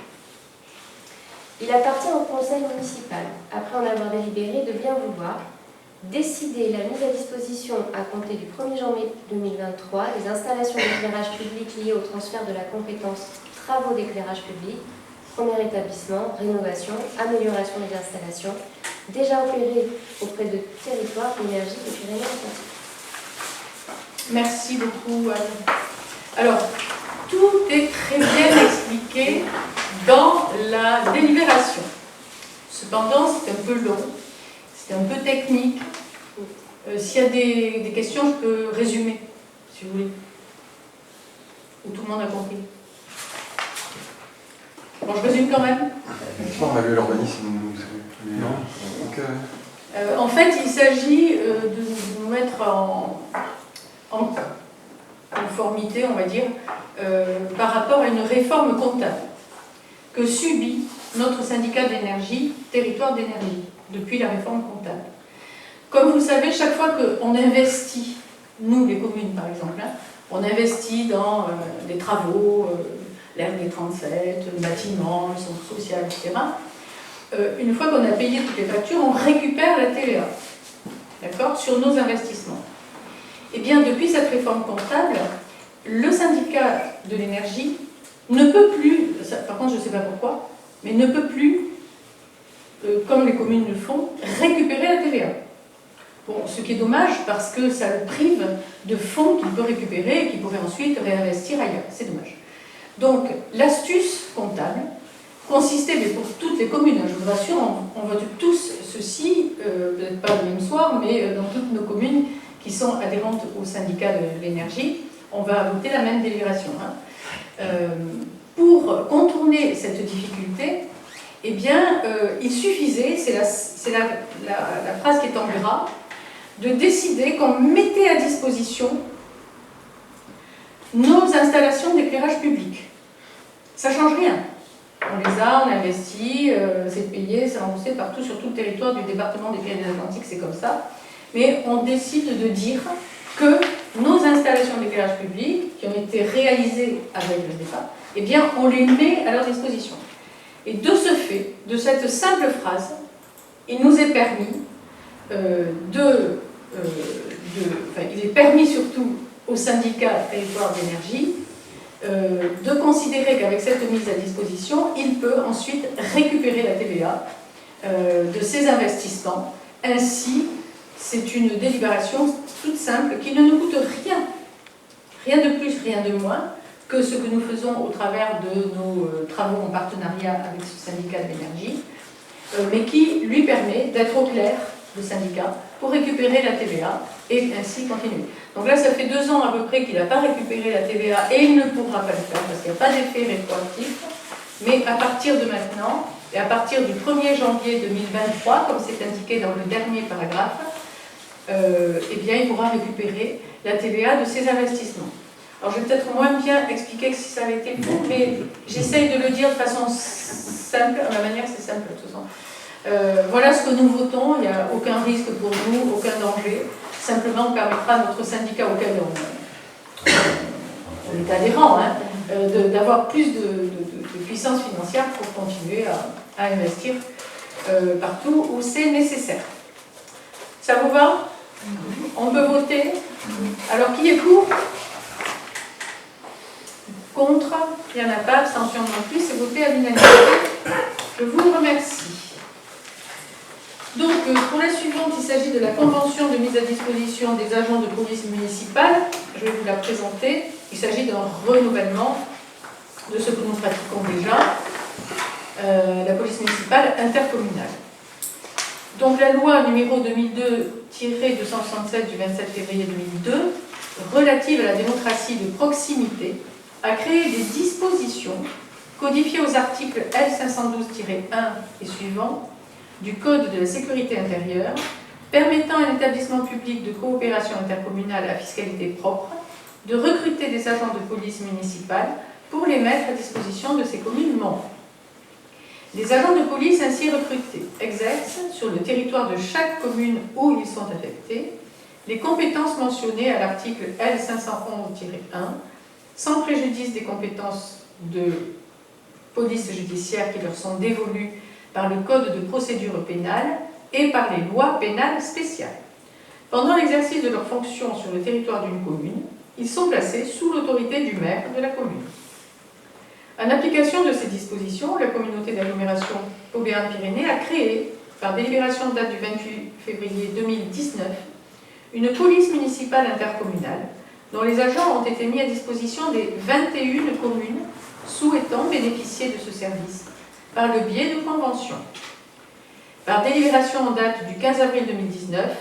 Il appartient au conseil municipal, après en avoir délibéré, de bien vouloir décider la mise à disposition à compter du 1er janvier 2023 des installations d'éclairage public liées au transfert de la compétence travaux d'éclairage public, premier établissement, rénovation, amélioration des installations, déjà opérées auprès de territoires d'énergie de Pyrénées-Atlantiques.
Merci beaucoup, Anne. Alors, tout est très bien expliqué dans la délibération. Cependant, c'est un peu long, c'est un peu technique. S'il y a des questions, je peux résumer, si vous voulez. Ou tout le monde a compris. Bon, je résume quand même.
On a lu l'urbanisme.
En fait, il s'agit de nous mettre en conformité, on va dire, par rapport à une réforme comptable que subit notre syndicat d'énergie, territoire d'énergie, depuis la réforme comptable. Comme vous le savez, chaque fois qu'on investit, nous les communes par exemple, on investit dans des travaux, l'RD 37, le bâtiment, le centre social, etc. Une fois qu'on a payé toutes les factures, on récupère la TVA, d'accord, sur nos investissements. Eh bien, depuis cette réforme comptable, le syndicat de l'énergie ne peut plus, par contre je ne sais pas pourquoi, mais ne peut plus, comme les communes le font, récupérer la TVA. Bon, ce qui est dommage parce que ça le prive de fonds qu'il peut récupérer et qu'il pourrait ensuite réinvestir ailleurs. C'est dommage. Donc, l'astuce comptable consistait, mais pour toutes les communes, je vous rassure, on vote tous ceci, peut-être pas le même soir, mais dans toutes nos communes qui sont adhérentes au syndicat de l'énergie, on va voter la même délibération. Pour contourner cette difficulté, eh bien, il suffisait, c'est la phrase qui est en gras, de décider qu'on mettait à disposition nos installations d'éclairage public. Ça ne change rien. On les a, on investit, c'est payé, c'est remboursé partout sur tout le territoire du département des Pyrénées-Atlantiques, c'est comme ça. Mais on décide de dire que nos installations d'éclairage public, qui ont été réalisées avec le départ, eh bien, on les met à leur disposition. Et de ce fait, de cette simple phrase, il nous est permis il est permis surtout au syndicat territoire d'énergie de considérer qu'avec cette mise à disposition, il peut ensuite récupérer la TVA de ses investissements. Ainsi, c'est une délibération toute simple qui ne nous coûte rien de plus, rien de moins, que ce que nous faisons au travers de nos travaux en partenariat avec ce syndicat de l'énergie, mais qui lui permet d'être au clair, le syndicat, pour récupérer la TVA et ainsi continuer. Donc là, ça fait 2 ans à peu près qu'il n'a pas récupéré la TVA et il ne pourra pas le faire parce qu'il n'y a pas d'effet rétroactif. Mais à partir de maintenant, et à partir du 1er janvier 2023, comme c'est indiqué dans le dernier paragraphe, eh bien, il pourra récupérer la TVA de ses investissements. Alors, je vais peut-être moins bien expliquer que si ça avait été fait, mais j'essaye de le dire de façon simple, à ma manière, c'est simple de toute façon. Voilà ce que nous votons, il n'y a aucun risque pour nous, aucun danger. Simplement, on permettra à notre syndicat auquel on est adhérent, hein, d'avoir plus de puissance financière pour continuer à investir partout où c'est nécessaire. Ça vous va? On peut voter? Alors, qui est pour? Contre? Il n'y en a pas, abstention non plus, c'est voté à l'unanimité. Je vous remercie. Donc, pour la suivante, il s'agit de la convention de mise à disposition des agents de police municipale. Je vais vous la présenter. Il s'agit d'un renouvellement de ce que nous pratiquons déjà, la police municipale intercommunale. Donc, la loi numéro 2002-267 du 27 février 2002, relative à la démocratie de proximité, a créé des dispositions codifiées aux articles L512-1 et suivants du Code de la sécurité intérieure, permettant à un établissement public de coopération intercommunale à fiscalité propre de recruter des agents de police municipale pour les mettre à disposition de ses communes membres. Les agents de police ainsi recrutés exercent sur le territoire de chaque commune où ils sont affectés les compétences mentionnées à l'article L511-1, sans préjudice des compétences de police judiciaire qui leur sont dévolues par le Code de procédure pénale et par les lois pénales spéciales. Pendant l'exercice de leurs fonctions sur le territoire d'une commune, ils sont placés sous l'autorité du maire de la commune. En application de ces dispositions, la communauté d'agglomération Auvergne-Pyrénées a créé, par délibération de date du 28 février 2019, une police municipale intercommunale dont les agents ont été mis à disposition des 21 communes souhaitant bénéficier de ce service par le biais de conventions. Par délibération en date du 15 avril 2019,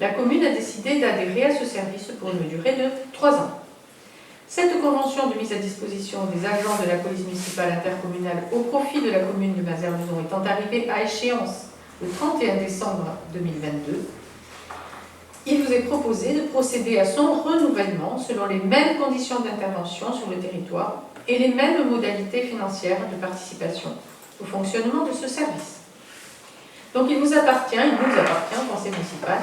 la commune a décidé d'adhérer à ce service pour une durée de 3 ans. Cette convention de mise à disposition des agents de la police municipale intercommunale au profit de la commune de Mazères-Luzon étant arrivée à échéance le 31 décembre 2022, il vous est proposé de procéder à son renouvellement selon les mêmes conditions d'intervention sur le territoire et les mêmes modalités financières de participation au fonctionnement de ce service. Donc il nous appartient, conseil municipal,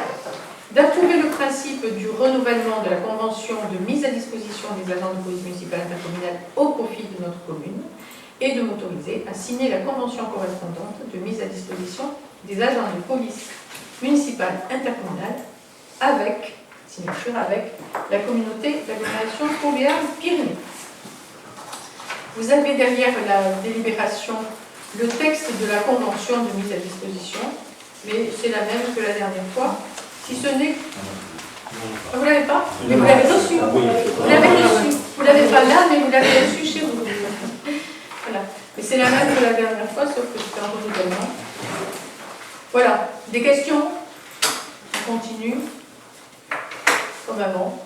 d'approuver le principe du renouvellement de la convention de mise à disposition des agents de police municipale intercommunale au profit de notre commune et de m'autoriser à signer la convention correspondante de mise à disposition des agents de police municipale intercommunale avec la communauté d'agglomération Auvergne-Pyrénées. Vous avez derrière la délibération le texte de la convention de mise à disposition, mais c'est la même que la dernière fois, si ce n'est... Vous ne l'avez pas? Mais vous l'avez reçu. Vous l'avez reçu. Vous ne l'avez pas là, mais vous l'avez reçu chez vous. Voilà. Mais c'est la même que la dernière fois, sauf que c'est un renouvellement. Voilà. Des questions? On continue. Comme avant.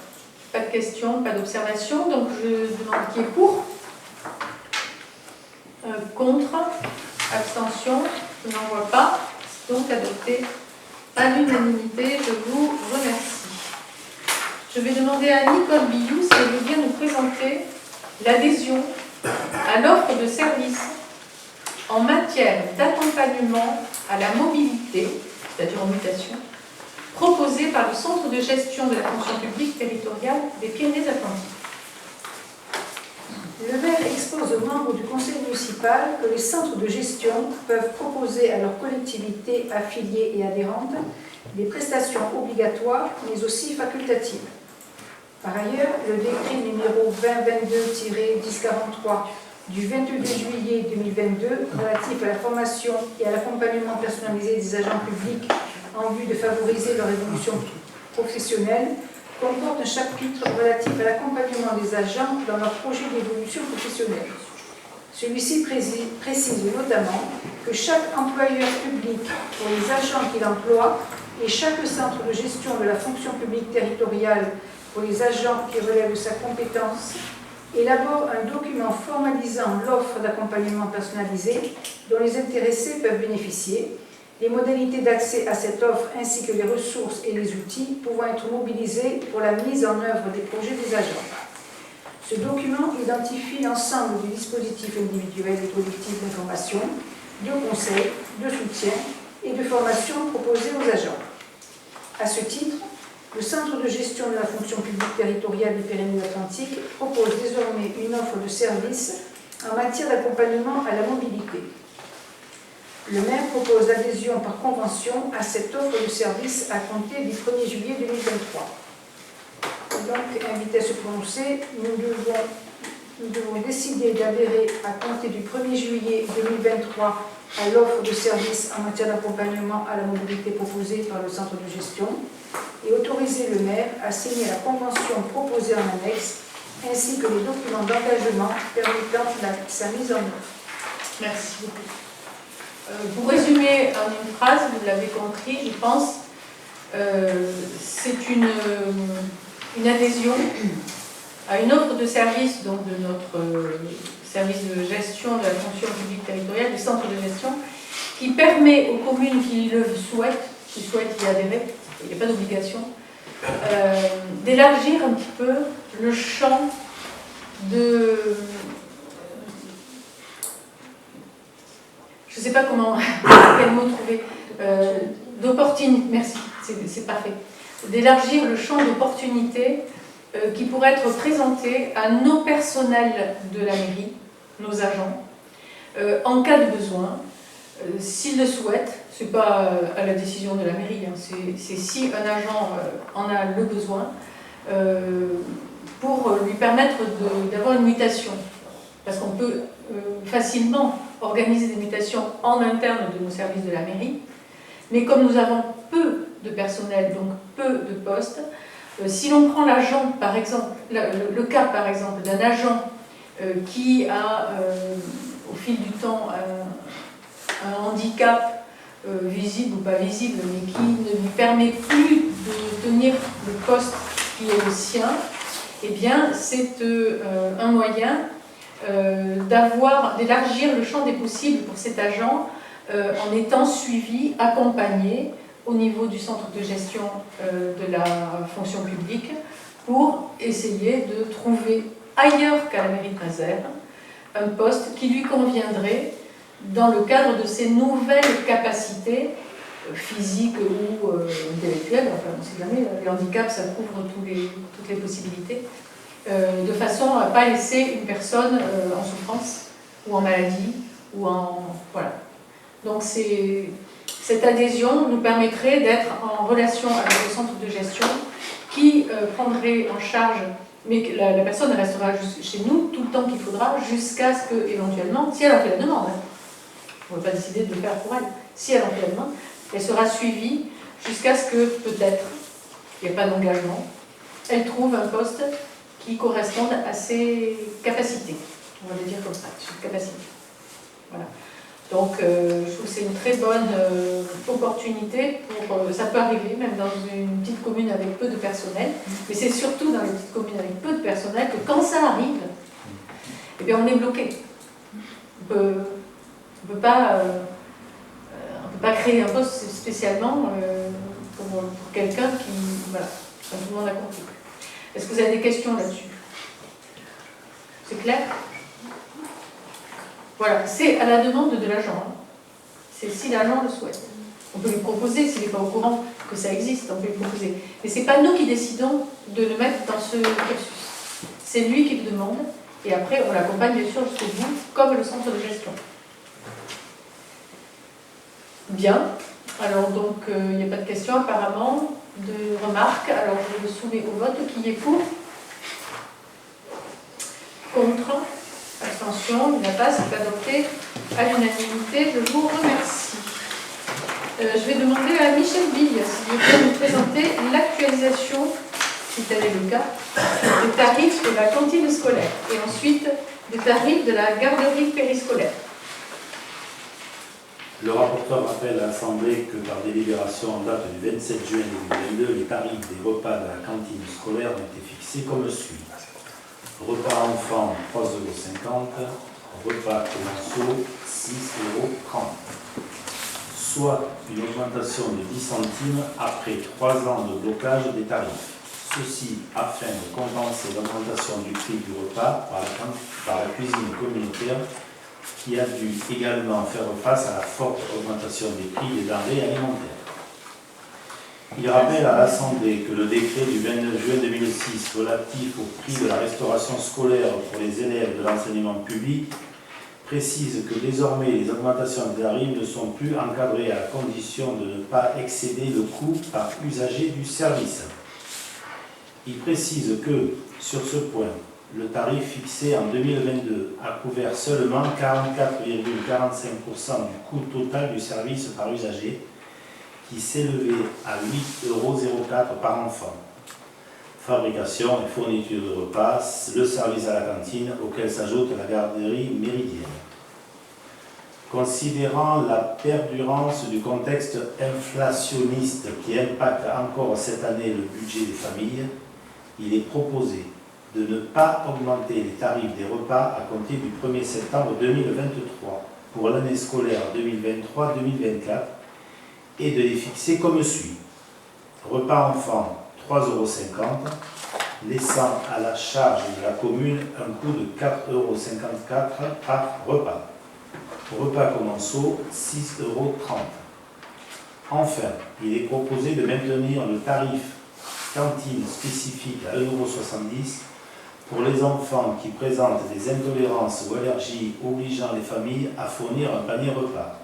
Pas de questions, pas d'observations. Donc je demande qui est pour. Contre. Abstention. Je n'en vois pas. Donc adopté à l'unanimité. Je vous remercie. Je vais demander à Nicole Billou si elle veut bien nous présenter l'adhésion à l'offre de services en matière d'accompagnement à la mobilité, c'est-à-dire en mutation, proposée par le Centre de gestion de la fonction publique territoriale des Pyrénées-Atlantiques.
Le maire expose aux membres du conseil municipal que les centres de gestion peuvent proposer à leurs collectivités affiliées et adhérentes des prestations obligatoires, mais aussi facultatives. Par ailleurs, le décret numéro 2022-1043 du 22 juillet 2022 relatif à la formation et à l'accompagnement personnalisé des agents publics en vue de favoriser leur évolution professionnelle comporte un chapitre relatif à l'accompagnement des agents dans leur projet d'évolution professionnelle. Celui-ci précise notamment que chaque employeur public pour les agents qu'il emploie et chaque centre de gestion de la fonction publique territoriale pour les agents qui relèvent de sa compétence élabore un document formalisant l'offre d'accompagnement personnalisé dont les intéressés peuvent bénéficier, les modalités d'accès à cette offre ainsi que les ressources et les outils pouvant être mobilisés pour la mise en œuvre des projets des agents. Ce document identifie l'ensemble du dispositif individuel et collectif d'information, de conseil, de soutien et de formation proposés aux agents. À ce titre, le Centre de gestion de la fonction publique territoriale des Pyrénées-Atlantiques propose désormais une offre de services en matière d'accompagnement à la mobilité. Le maire propose l'adhésion par convention à cette offre de service à compter du 1er juillet 2023. Donc, invité à se prononcer, nous devons décider d'adhérer à compter du 1er juillet 2023 à l'offre de service en matière d'accompagnement à la mobilité proposée par le centre de gestion et autoriser le maire à signer la convention proposée en annexe ainsi que les documents d'engagement permettant sa mise en œuvre.
Merci beaucoup. Pour résumer en une phrase, vous l'avez compris, je pense, c'est une adhésion à une offre de service donc de notre service de gestion de la fonction publique territoriale, du centre de gestion, qui permet aux communes qui le souhaitent, qui souhaitent y adhérer, il n'y a pas d'obligation, d'élargir un petit peu le champ de... Je ne sais pas comment, quel mot trouver, d'opportunité, merci, c'est parfait, d'élargir le champ d'opportunités qui pourraient être présentés à nos personnels de la mairie, nos agents, en cas de besoin, s'ils le souhaitent. Ce n'est pas à la décision de la mairie, hein, c'est si un agent en a le besoin, pour lui permettre d'avoir une mutation. Parce qu'on peut facilement organiser des mutations en interne de nos services de la mairie, mais comme nous avons peu de personnel, donc peu de postes, si l'on prend l'agent, par exemple, le cas par exemple d'un agent qui a au fil du temps un handicap visible ou pas visible, mais qui ne lui permet plus de tenir le poste qui est le sien, eh bien c'est un moyen d'élargir le champ des possibles pour cet agent en étant suivi, accompagné au niveau du centre de gestion de la fonction publique pour essayer de trouver ailleurs qu'à la mairie de Mazères un poste qui lui conviendrait dans le cadre de ses nouvelles capacités physiques ou intellectuelles, enfin on ne sait jamais, les handicaps ça couvre toutes les possibilités, de façon à ne pas laisser une personne en souffrance ou en maladie ou en... voilà. Donc cette adhésion nous permettrait d'être en relation avec le centre de gestion qui prendrait en charge, mais la personne restera chez nous tout le temps qu'il faudra jusqu'à ce que, éventuellement, si elle en fait la demande, on ne va pas décider de le faire pour elle, si elle en fait la demande, elle sera suivie jusqu'à ce que, peut-être, il n'y a pas d'engagement, elle trouve un poste qui corresponde à ses capacités, on va le dire comme ça, ses capacités. Voilà. Donc, je trouve que c'est une très bonne opportunité pour... ça peut arriver, même dans une petite commune avec peu de personnel, mais c'est surtout dans les petites communes avec peu de personnel que quand ça arrive, eh bien, on est bloqué. On ne peut pas créer un poste spécialement pour quelqu'un qui... Voilà, tout le monde a compris. Est-ce que vous avez des questions là-dessus? C'est clair? Voilà, c'est à la demande de l'agent. Hein. C'est si l'agent le souhaite. On peut lui proposer, s'il n'est pas au courant que ça existe, on peut lui proposer. Mais ce n'est pas nous qui décidons de le mettre dans ce cursus. C'est lui qui le demande, et après on l'accompagne bien sûr jusqu'au bout, comme le centre de gestion. Bien. Alors donc, il n'y a pas de questions apparemment, de remarques. Alors je le soumets au vote. Qui est pour? Contre? Abstention, il n'y a pas, c'est adopté à l'unanimité. Je vous remercie. Je vais demander à Michel Bille s'il veut nous présenter l'actualisation si tel est le cas, des tarifs de la cantine scolaire et ensuite des tarifs de la garderie périscolaire.
Le rapporteur rappelle à l'Assemblée que par délibération en date du 27 juin 2022, les tarifs des repas de la cantine scolaire ont été fixés comme suit. Repas enfants 3,50 €, repas commensaux 6,30 €, soit une augmentation de 10 centimes après 3 ans de blocage des tarifs. Ceci afin de compenser l'augmentation du prix du repas par la cuisine communautaire qui a dû également faire face à la forte augmentation des prix des denrées alimentaires. Il rappelle à l'Assemblée que le décret du 29 juin 2006 relatif au prix de la restauration scolaire pour les élèves de l'enseignement public précise que désormais les augmentations des tarifs ne sont plus encadrées à la condition de ne pas excéder le coût par usager du service. Il précise que, sur ce point, le tarif fixé en 2022 a couvert seulement 44,45% du coût total du service par usager, qui s'élevait à 8,04 € par enfant. Fabrication et fourniture de repas, le service à la cantine, auquel s'ajoute la garderie méridienne. Considérant la perdurance du contexte inflationniste qui impacte encore cette année le budget des familles, il est proposé de ne pas augmenter les tarifs des repas à compter du 1er septembre 2023 pour l'année scolaire 2023-2024 et de les fixer comme suit. Repas enfants 3,50 €, laissant à la charge de la commune un coût de 4,54 € par repas. Repas commensaux 6,30 €. Enfin, il est proposé de maintenir le tarif cantine spécifique à 1,70 € pour les enfants qui présentent des intolérances ou allergies obligeant les familles à fournir un panier repas.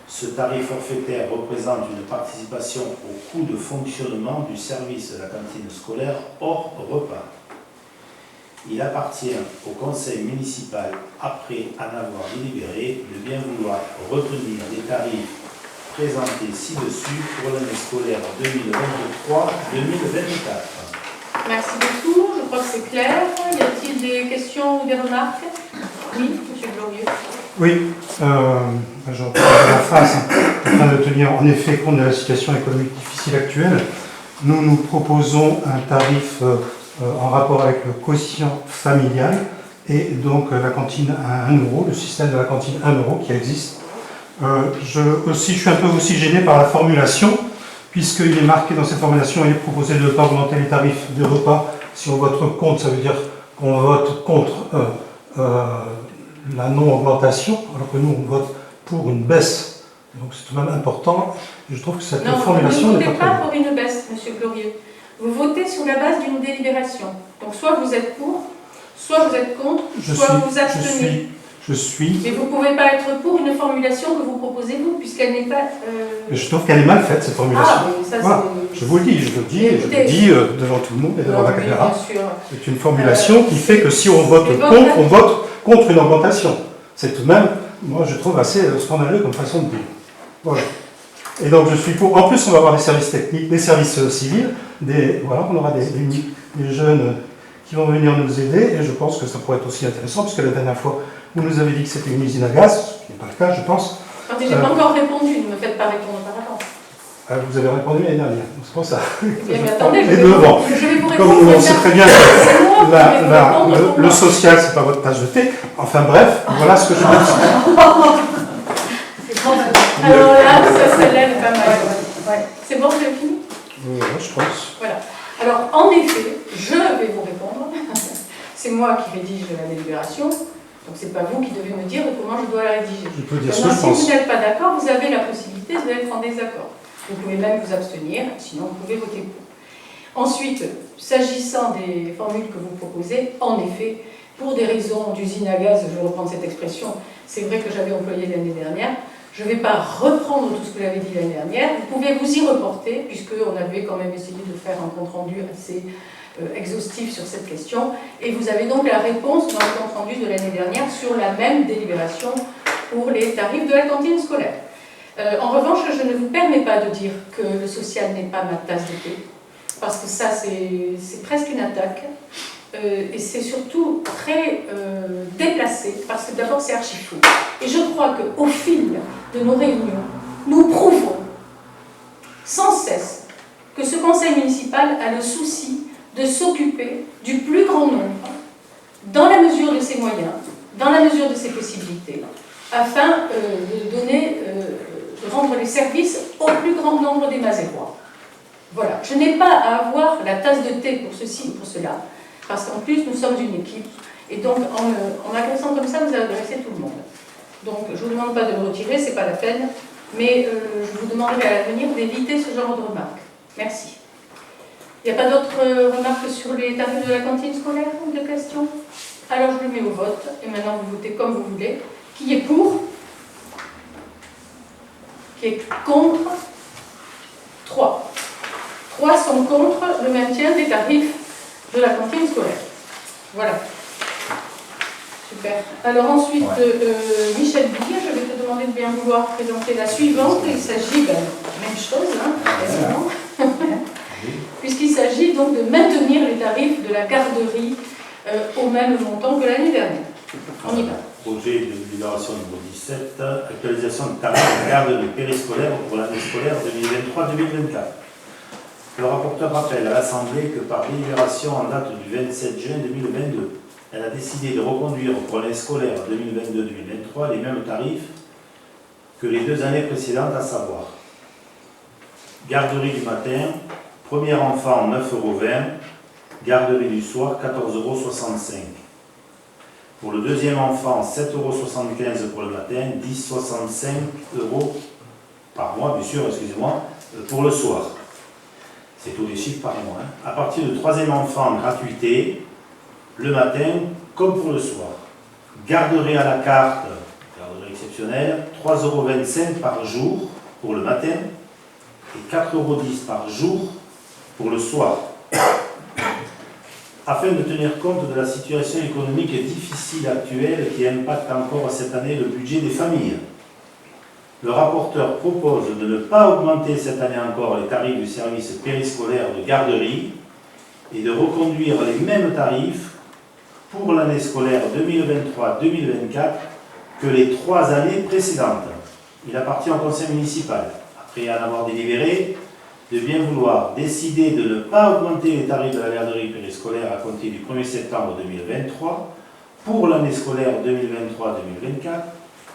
Ce tarif forfaitaire représente une participation au coût de fonctionnement du service de la cantine scolaire hors repas. Il appartient au conseil municipal, après en avoir délibéré, de bien vouloir retenir les tarifs présentés ci-dessus pour l'année scolaire 2023-2024.
Merci beaucoup, je crois que c'est clair. Y a-t-il des questions ou des remarques? Oui, monsieur Glorieux.
Oui, je reprends la phrase afin de tenir en effet compte de la situation économique difficile actuelle. Nous proposons un tarif en rapport avec le quotient familial et donc la cantine à 1 €, le système de la cantine 1 € qui existe. Je suis un peu aussi gêné par la formulation, puisqu'il est marqué dans cette formulation, il est proposé de ne pas augmenter les tarifs de repas. Si on vote contre, ça veut dire qu'on vote contre la non-augmentation, alors que nous on vote pour une baisse. Donc c'est tout de même important. Je trouve que cette formulation
n'est pas... Non, vous ne
n'est
votez
pas
pas pour une baisse, monsieur Glorieux. Vous votez sur la base d'une délibération. Donc soit vous êtes pour, soit vous êtes contre, soit vous vous abstenez.
Je suis.
Mais vous ne pouvez pas être pour une formulation que vous proposez vous, puisqu'elle n'est pas...
Je trouve qu'elle est mal faite, cette formulation.
Ah, mais ça,
voilà. Je vous le dis, je le dis devant tout le monde et devant la caméra. C'est une formulation qui fait que si on vote contre, on vote contre une augmentation. C'est tout de même, moi je trouve assez scandaleux comme façon de dire. Voilà. Et donc je suis pour. En plus, on va avoir des services techniques, des services civils, voilà, on aura des jeunes qui vont venir nous aider, et je pense que ça pourrait être aussi intéressant, puisque la dernière fois, vous nous avez dit que c'était une usine à gaz, ce qui n'est pas le cas, je pense.
Attendez, je n'ai pas encore répondu, ne me faites pas répondre par avance.
Vous avez répondu l'année dernière, c'est pour ça.
Mais attendez, je vais vous répondre.
Comme on sait très bien que le social, c'est pas votre tasse de thé. Enfin bref, voilà ce que je veux dire.
Alors là, celle-là n'est pas mal. Ouais. C'est bon, j'ai fini?
Oui, je pense.
Voilà. Alors, en effet, je vais vous répondre. C'est moi qui rédige la délibération. Donc, ce n'est pas vous qui devez me dire comment je dois la rédiger.
Je peux dire
si
je pense.
vous n'êtes pas d'accord, vous avez la possibilité d'être en désaccord. Vous pouvez même vous abstenir, sinon vous pouvez voter pour. Ensuite, s'agissant des formules que vous proposez, en effet, pour des raisons d'usine à gaz, je vais reprendre cette expression, c'est vrai que j'avais employé l'année dernière, je ne vais pas reprendre tout ce que j'avais dit l'année dernière, vous pouvez vous y reporter, puisqu'on avait quand même essayé de faire un compte-rendu assez exhaustif sur cette question, et vous avez donc la réponse dans le compte-rendu de l'année dernière sur la même délibération pour les tarifs de la cantine scolaire. En revanche, je ne vous permets pas de dire que le social n'est pas ma tasse de thé. parce que ça c'est presque une attaque, et c'est surtout très déplacé, parce que d'abord c'est archi faux. Et je crois qu'au fil de nos réunions, nous prouvons sans cesse que ce conseil municipal a le souci de s'occuper du plus grand nombre, dans la mesure de ses moyens, dans la mesure de ses possibilités, afin de rendre les services au plus grand nombre des Mazérois. Voilà. Je n'ai pas à avoir la tasse de thé pour ceci ou pour cela, parce qu'en plus nous sommes une équipe, et donc en m'agressant comme ça, vous agressez tout le monde. Donc je ne vous demande pas de me retirer, c'est pas la peine, mais je vous demanderai à l'avenir d'éviter ce genre de remarques. Merci. Il n'y a pas d'autres remarques sur les tarifs de la cantine scolaire ou de questions? Alors je le mets au vote, et maintenant vous votez comme vous voulez. Qui est pour? Qui est contre? 3. 3 sont contre le maintien des tarifs de la cantine scolaire. Voilà. Super. Alors ensuite, Michel Bouguer, je vais te demander de bien vouloir présenter la suivante. Il s'agit, même chose, quasiment, puisqu'il s'agit donc de maintenir les tarifs de la garderie au même montant que l'année dernière. On y va.
Projet de libération numéro 17, actualisation de tarifs de garderie périscolaire pour l'année scolaire 2023-2024. Le rapporteur rappelle à l'Assemblée que par délibération en date du 27 juin 2022, elle a décidé de reconduire pour l'année scolaire 2022-2023 les mêmes tarifs que les 2 années précédentes, à savoir garderie du matin, premier enfant 9,20 €, garderie du soir 14,65 €. Pour le deuxième enfant, 7,75 € pour le matin, 10,65 € par mois, bien sûr, excusez-moi, pour le soir. C'est tous les chiffres par mois. À partir du troisième enfant, gratuité, le matin comme pour le soir. Garderie à la carte, garderie exceptionnelle, 3,25 € par jour pour le matin et 4,10 € par jour pour le soir. Afin de tenir compte de la situation économique difficile actuelle qui impacte encore cette année le budget des familles, le rapporteur propose de ne pas augmenter cette année encore les tarifs du service périscolaire de garderie et de reconduire les mêmes tarifs pour l'année scolaire 2023-2024 que les 3 années précédentes. Il appartient au conseil municipal, après en avoir délibéré, de bien vouloir décider de ne pas augmenter les tarifs de la garderie périscolaire à compter du 1er septembre 2023 pour l'année scolaire 2023-2024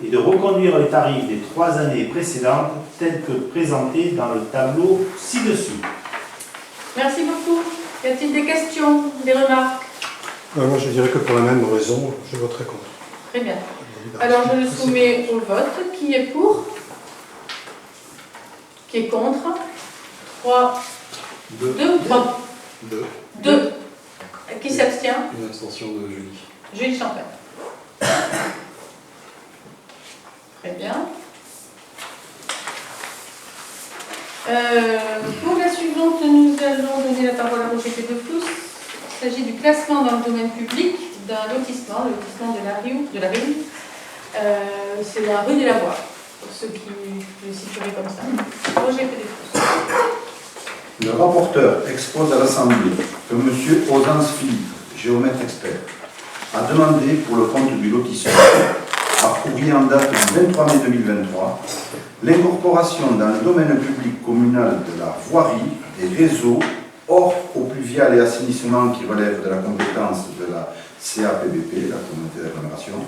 et de reconduire les tarifs des 3 années précédentes tels que présentés dans le tableau ci-dessus.
Merci beaucoup. Y a-t-il des questions, des remarques?
Moi, je dirais que pour la même raison, je voterai contre.
Très bien. Alors, je le soumets au vote. Qui est pour? Qui est contre? 3. 2 ou 3? 2. Qui s'abstient?
Une abstention de Julie.
Julie Champagne. Très bien. Pour la suivante, nous allons donner la parole à Roger Pédoflous. Il s'agit du classement dans le domaine public d'un lotissement, le lotissement de la Rime. C'est la rue des Lavoies, pour ceux qui le situeraient comme ça. Roger Pédoflous.
Le rapporteur expose à l'Assemblée que M. Osance Philippe, géomètre expert, a demandé pour le compte du lotissement, par courrier en date du 23 mai 2023, l'incorporation dans le domaine public communal de la voirie des réseaux hors eau pluviale et assainissement qui relèvent de la compétence de la CAPBP, la communauté d'agglomération,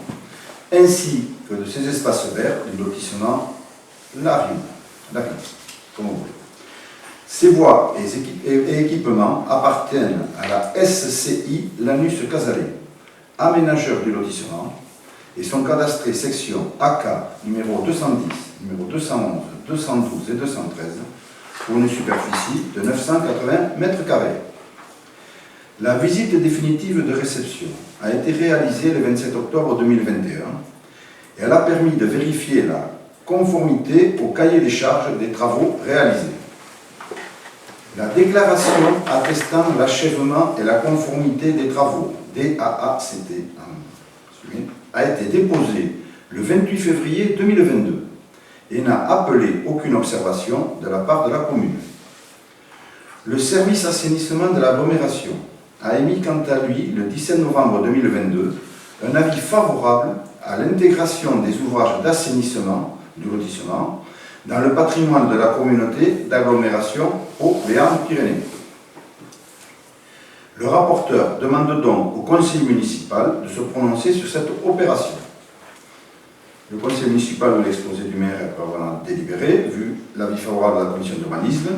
ainsi que de ces espaces verts du lotissement La Rime, comme vous voulez. Ces voies et équipements appartiennent à la SCI Lanus Casalet, aménageur du lotissement, et sont cadastrés section AK numéro 210, numéro 211, 212 et 213 pour une superficie de 980 m². La visite définitive de réception a été réalisée le 27 octobre 2021 et elle a permis de vérifier la conformité au cahier des charges des travaux réalisés. La déclaration attestant l'achèvement et la conformité des travaux, DAACT, a été déposée le 28 février 2022 et n'a appelé aucune observation de la part de la commune. Le service assainissement de l'agglomération a émis quant à lui, le 17 novembre 2022, un avis favorable à l'intégration des ouvrages d'assainissement du lotissement dans le patrimoine de la communauté d'agglomération Haut-Béarn-Pyrénées. Le rapporteur demande donc au conseil municipal de se prononcer sur cette opération. Le conseil municipal ou l'exposé du maire après avoir délibéré, vu l'avis favorable de la commission d'urbanisme,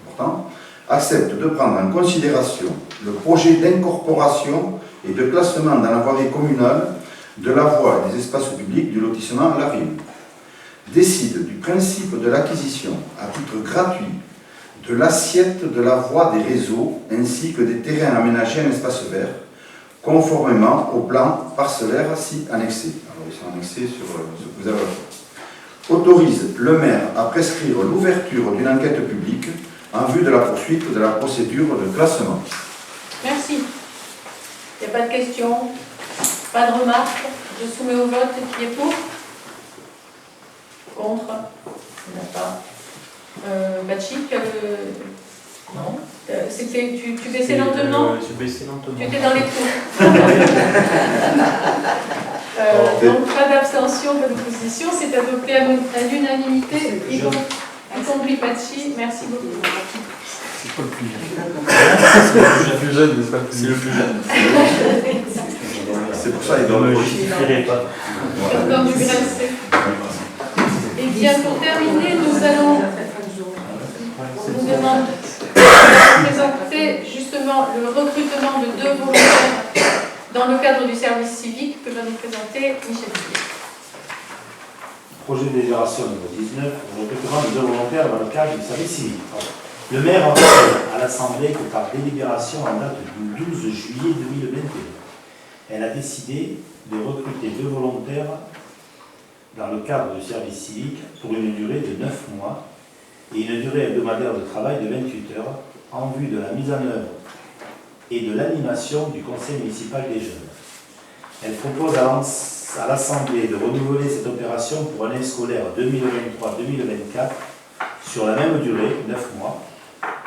important, accepte de prendre en considération le projet d'incorporation et de classement dans la voirie communale de la voie et des espaces publics du lotissement La Rime, décide du principe de l'acquisition à titre gratuit de l'assiette de la voie des réseaux ainsi que des terrains aménagés en espace vert, conformément au plan parcellaire ci annexé. Alors, ils sont annexés sur ce que vous avez fait. Autorise le maire à prescrire l'ouverture d'une enquête publique en vue de la poursuite de la procédure de classement.
Merci. Il n'y a pas de questions, pas de remarques. Je soumets au vote qui est pour. Contre. Il n'y en a pas. Bachi, tu as le... Non. C'était, tu baissais lentement.
Je baissais lentement.
Tu étais dans les trous. Donc pas d'abstention, pas d'opposition. C'est adopté à l'unanimité. Y compris Bachi. Merci beaucoup.
C'est pas le plus jeune. C'est le plus jeune, mais c'est pas le plus jeune.
C'est pour ça qu'il doit le
justifierai pas.
Dans du graissé. Et bien pour terminer, nous allons vous demander de présenter justement le recrutement de 2 volontaires dans le cadre du service civique que va nous présenter Michel Guillet.
Projet de délibération numéro 19, le recrutement de 2 volontaires dans le cadre du service civique. Le maire rappelle à l'Assemblée que par délibération en date du 12 juillet 2021, elle a décidé de recruter 2 volontaires dans le cadre du service civique pour une durée de 9 mois et une durée hebdomadaire de travail de 28 heures en vue de la mise en œuvre et de l'animation du conseil municipal des jeunes. Elle propose à l'Assemblée de renouveler cette opération pour l'année scolaire 2023-2024 sur la même durée, 9 mois,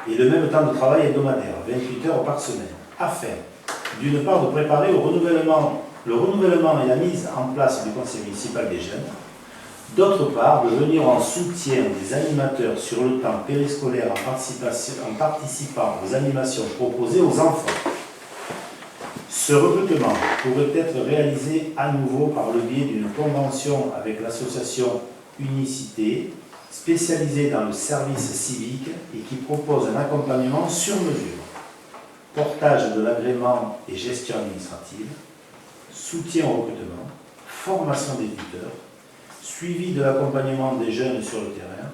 et le même temps de travail hebdomadaire, 28 heures par semaine, afin, d'une part, de préparer le renouvellement et la mise en place du conseil municipal des jeunes, d'autre part, de venir en soutien des animateurs sur le temps périscolaire en participant aux animations proposées aux enfants. Ce recrutement pourrait être réalisé à nouveau par le biais d'une convention avec l'association Unicité, spécialisée dans le service civique et qui propose un accompagnement sur mesure, portage de l'agrément et gestion administrative, soutien au recrutement, formation des tuteurs, suivi de l'accompagnement des jeunes sur le terrain,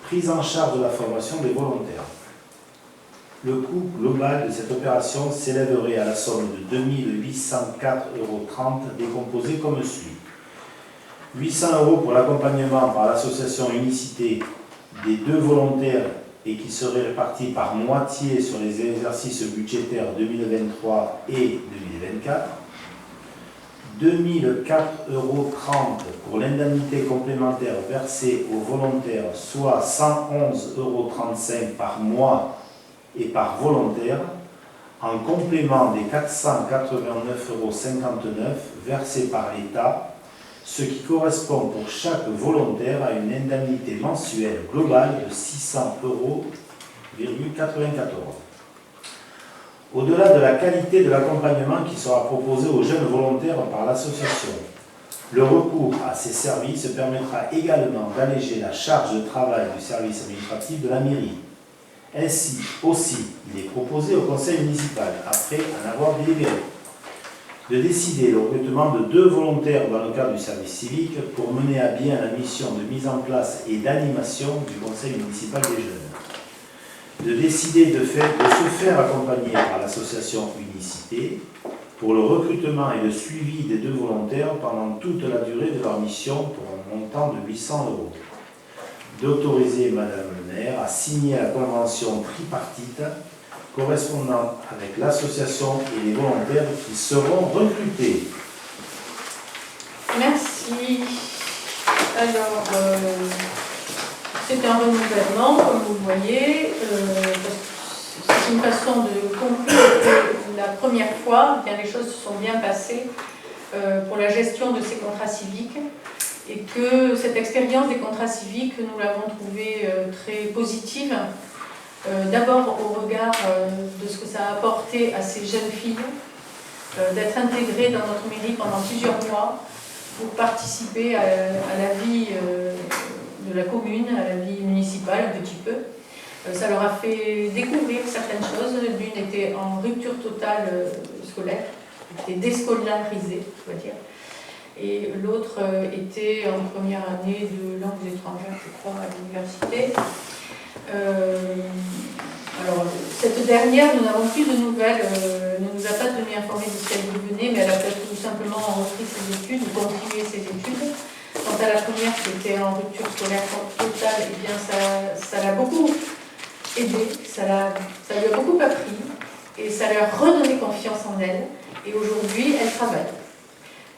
prise en charge de la formation des volontaires. Le coût global de cette opération s'élèverait à la somme de 2 804,30 € décomposé comme suit. 800 € pour l'accompagnement par l'association Unicité des 2 volontaires et qui seraient répartis par moitié sur les exercices budgétaires 2023 et 2024. 2 004,30 € pour l'indemnité complémentaire versée aux volontaires, soit 111,35 € par mois et par volontaire, en complément des 489,59 € versés par l'État, ce qui correspond pour chaque volontaire à une indemnité mensuelle globale de 600,94 €. Au-delà de la qualité de l'accompagnement qui sera proposé aux jeunes volontaires par l'association, le recours à ces services permettra également d'alléger la charge de travail du service administratif de la mairie. Ainsi, aussi, il est proposé au conseil municipal, après en avoir délibéré, de décider le recrutement de 2 volontaires dans le cadre du service civique pour mener à bien la mission de mise en place et d'animation du conseil municipal des jeunes. De décider de se faire accompagner par l'association Unicité pour le recrutement et le suivi des 2 volontaires pendant toute la durée de leur mission pour un montant de 800 €. D'autoriser Madame le maire à signer la convention tripartite correspondant avec l'association et les volontaires qui seront recrutés.
Merci. Alors, c'est un renouvellement, comme vous le voyez, parce que c'est une façon de conclure que la première fois, bien, les choses se sont bien passées pour la gestion de ces contrats civiques et que cette expérience des contrats civiques, nous l'avons trouvée très positive. D'abord au regard de ce que ça a apporté à ces jeunes filles, d'être intégrées dans notre mairie pendant plusieurs mois pour participer à la vie de la commune, à la vie municipale un petit peu. Ça leur a fait découvrir certaines choses. L'une était en rupture totale scolaire, était déscolarisée, on va dire. Et l'autre était en première année de langues étrangères, je crois, à l'université. Alors, cette dernière, nous n'avons plus de nouvelles, ne nous a pas tenu informés de ce qu'elle devenait, mais elle a peut-être tout simplement repris ses études ou continué ses études. Quant à la première qui était en rupture scolaire totale, eh bien ça l'a beaucoup aidée, ça lui a beaucoup appris et ça lui a redonné confiance en elle. Et aujourd'hui, elle travaille.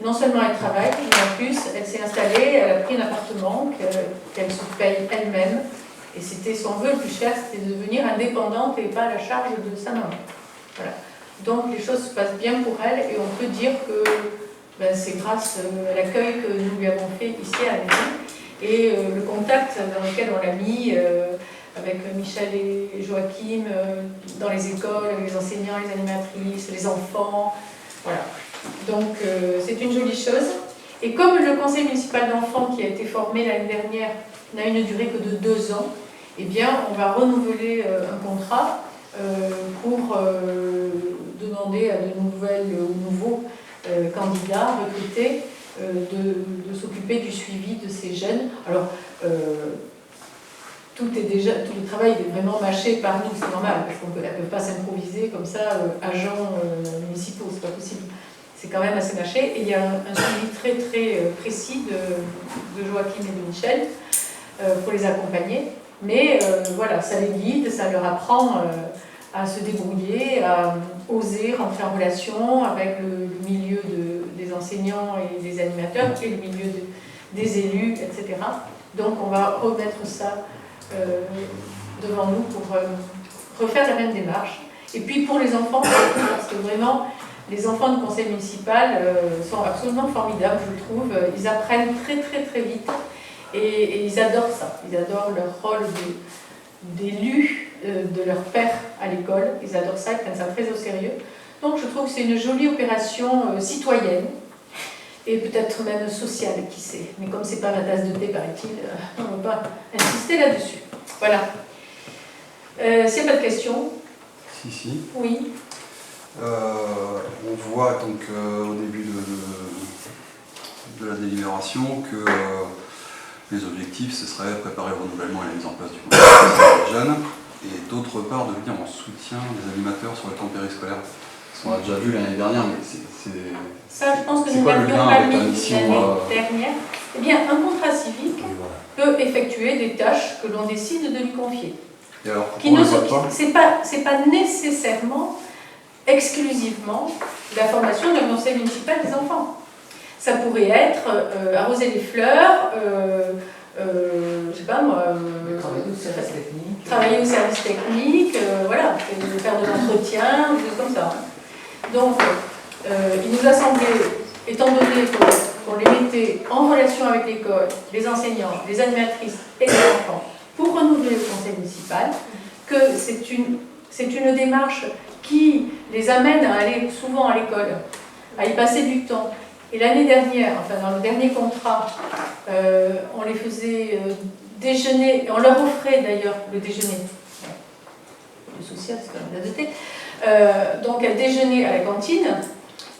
Non seulement elle travaille, mais en plus, elle s'est installée, elle a pris un appartement qu'elle se paye elle-même. Et c'était son vœu le plus cher, c'était de devenir indépendante et pas à la charge de sa maman. Voilà. Donc les choses se passent bien pour elle et on peut dire que c'est grâce à l'accueil que nous lui avons fait ici à la mairie et le contact dans lequel on l'a mis avec Michel et Joachim dans les écoles, avec les enseignants, les animatrices, les enfants. Voilà. Donc c'est une jolie chose. Et comme le conseil municipal d'enfants qui a été formé l'année dernière n'a une durée que de 2 ans, eh bien, on va renouveler un contrat pour demander à de nouvelles ou nouveaux candidats recrutés de s'occuper du suivi de ces jeunes. Alors, tout le travail est vraiment mâché par nous, c'est normal, parce qu'on ne peut pas s'improviser comme ça, agents municipaux, c'est pas possible. C'est quand même assez mâché, et il y a un suivi très très précis de Joachim et de Michel pour les accompagner. Mais voilà, ça les guide, ça leur apprend à se débrouiller, à oser rentrer en relation avec le milieu des enseignants et des animateurs et le milieu des élus, etc. Donc on va remettre ça devant nous pour refaire la même démarche. Et puis pour les enfants, parce que vraiment, les enfants du conseil municipal sont absolument formidables, je trouve. Ils apprennent très très très vite. Et ils adorent ça, ils adorent leur rôle d'élu de leur père à l'école, ils adorent ça, ils prennent ça très au sérieux. Donc je trouve que c'est une jolie opération citoyenne, et peut-être même sociale, qui sait. Mais comme c'est pas ma tasse de thé, paraît-il, on ne va pas insister là-dessus. Voilà. S'il n'y a pas de questions.
Si.
Oui.
On voit donc au début de la délibération que les objectifs, ce serait préparer le renouvellement et la mise en place du conseil des jeunes, et d'autre part de venir en soutien des animateurs sur le temps périscolaire. On l'a déjà vu l'année dernière, mais c'est...
Ça, je pense que nous l'avions pas mis l'année dernière. Eh bien, un contrat civique peut effectuer des tâches que l'on décide de lui confier.
Et alors,
c'est pas nécessairement, exclusivement, la formation d'un conseil municipal des enfants. Ça pourrait être arroser les fleurs, je sais pas moi, travailler au service technique, voilà, faire de l'entretien, des choses comme ça. Donc, il nous a semblé, étant donné qu'on les mettait en relation avec l'école, les enseignants, les animatrices et les enfants, pour renouveler le conseil municipal, que c'est une démarche qui les amène à aller souvent à l'école, à y passer du temps. Et l'année dernière, enfin dans le dernier contrat, on les faisait déjeuner, on leur offrait d'ailleurs le déjeuner. Le social, c'est quand même la doté. Donc elles déjeunaient à la cantine,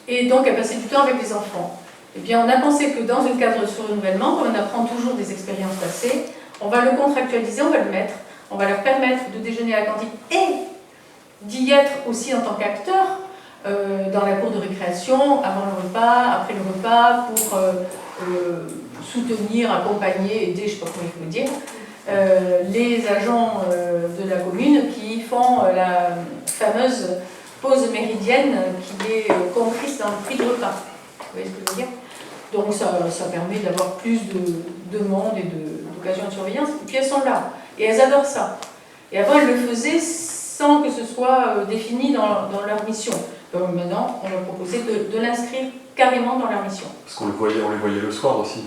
et donc elles passaient du temps avec les enfants. Eh bien, on a pensé que dans un cadre sur renouvellement, comme on apprend toujours des expériences passées, on va le contractualiser, on va le mettre, on va leur permettre de déjeuner à la cantine et d'y être aussi en tant qu'acteur, dans la cour de récréation, avant le repas, après le repas, pour soutenir, accompagner, aider, je ne sais pas comment il faut le dire, les agents de la commune qui font la fameuse pause méridienne qui est comprise dans le prix de repas. Vous voyez ce que je veux dire? Donc ça permet d'avoir plus de monde et d'occasions de surveillance. Et puis elles sont là. Et elles adorent ça. Et avant elles le faisaient sans que ce soit défini dans leur mission. Donc maintenant, on va proposer de l'inscrire carrément dans leur mission.
Parce qu'on les voyait le soir aussi.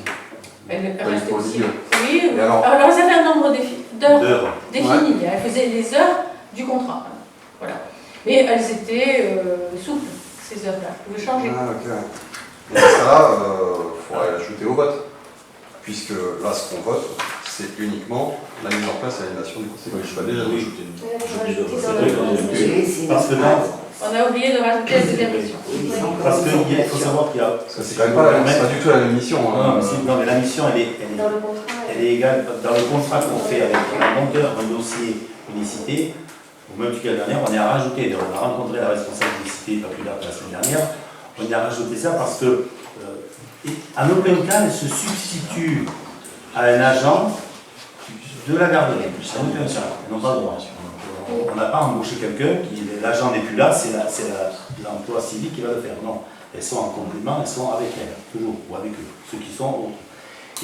Elle
Pas
restait
du tout
aussi.
dit.
Oui,
Et alors
alors elles avaient un nombre d'heures
D'heures.
défini. Elles faisaient les heures du contrat. Voilà. Mais elles étaient souples, ces heures-là. Vous pouvez changer.
Ah, ok. Et ça, il faudrait l'ajouter au vote. Puisque là, ce qu'on vote, c'est uniquement la mise en place et l'animation du conseil municipal des jeunes.
Parce que là,
On a oublié de rajouter la deuxième mission.
parce qu'il faut savoir qu'il y a.
Parce que c'est quand même pas, c'est pas du tout la même mission.
Non, mais la mission, elle
Dans le contrat.
est égale. Dans le contrat qu'on fait avec un monteur, un dossier unicité, au même week-end dernier, on y a rajouté, on a rencontré la responsable d'unicité pas plus tard que la semaine dernière, on y a rajouté ça parce que, en aucun cas, elle se substitue à un agent de la garderie. En aucun cas, ils n'ont pas le droit. On n'a pas embauché quelqu'un, l'agent n'est plus là, c'est l'emploi civil qui va le faire. Non, elles sont en complément, elles sont avec elles, toujours, ou avec eux, ceux qui sont autres.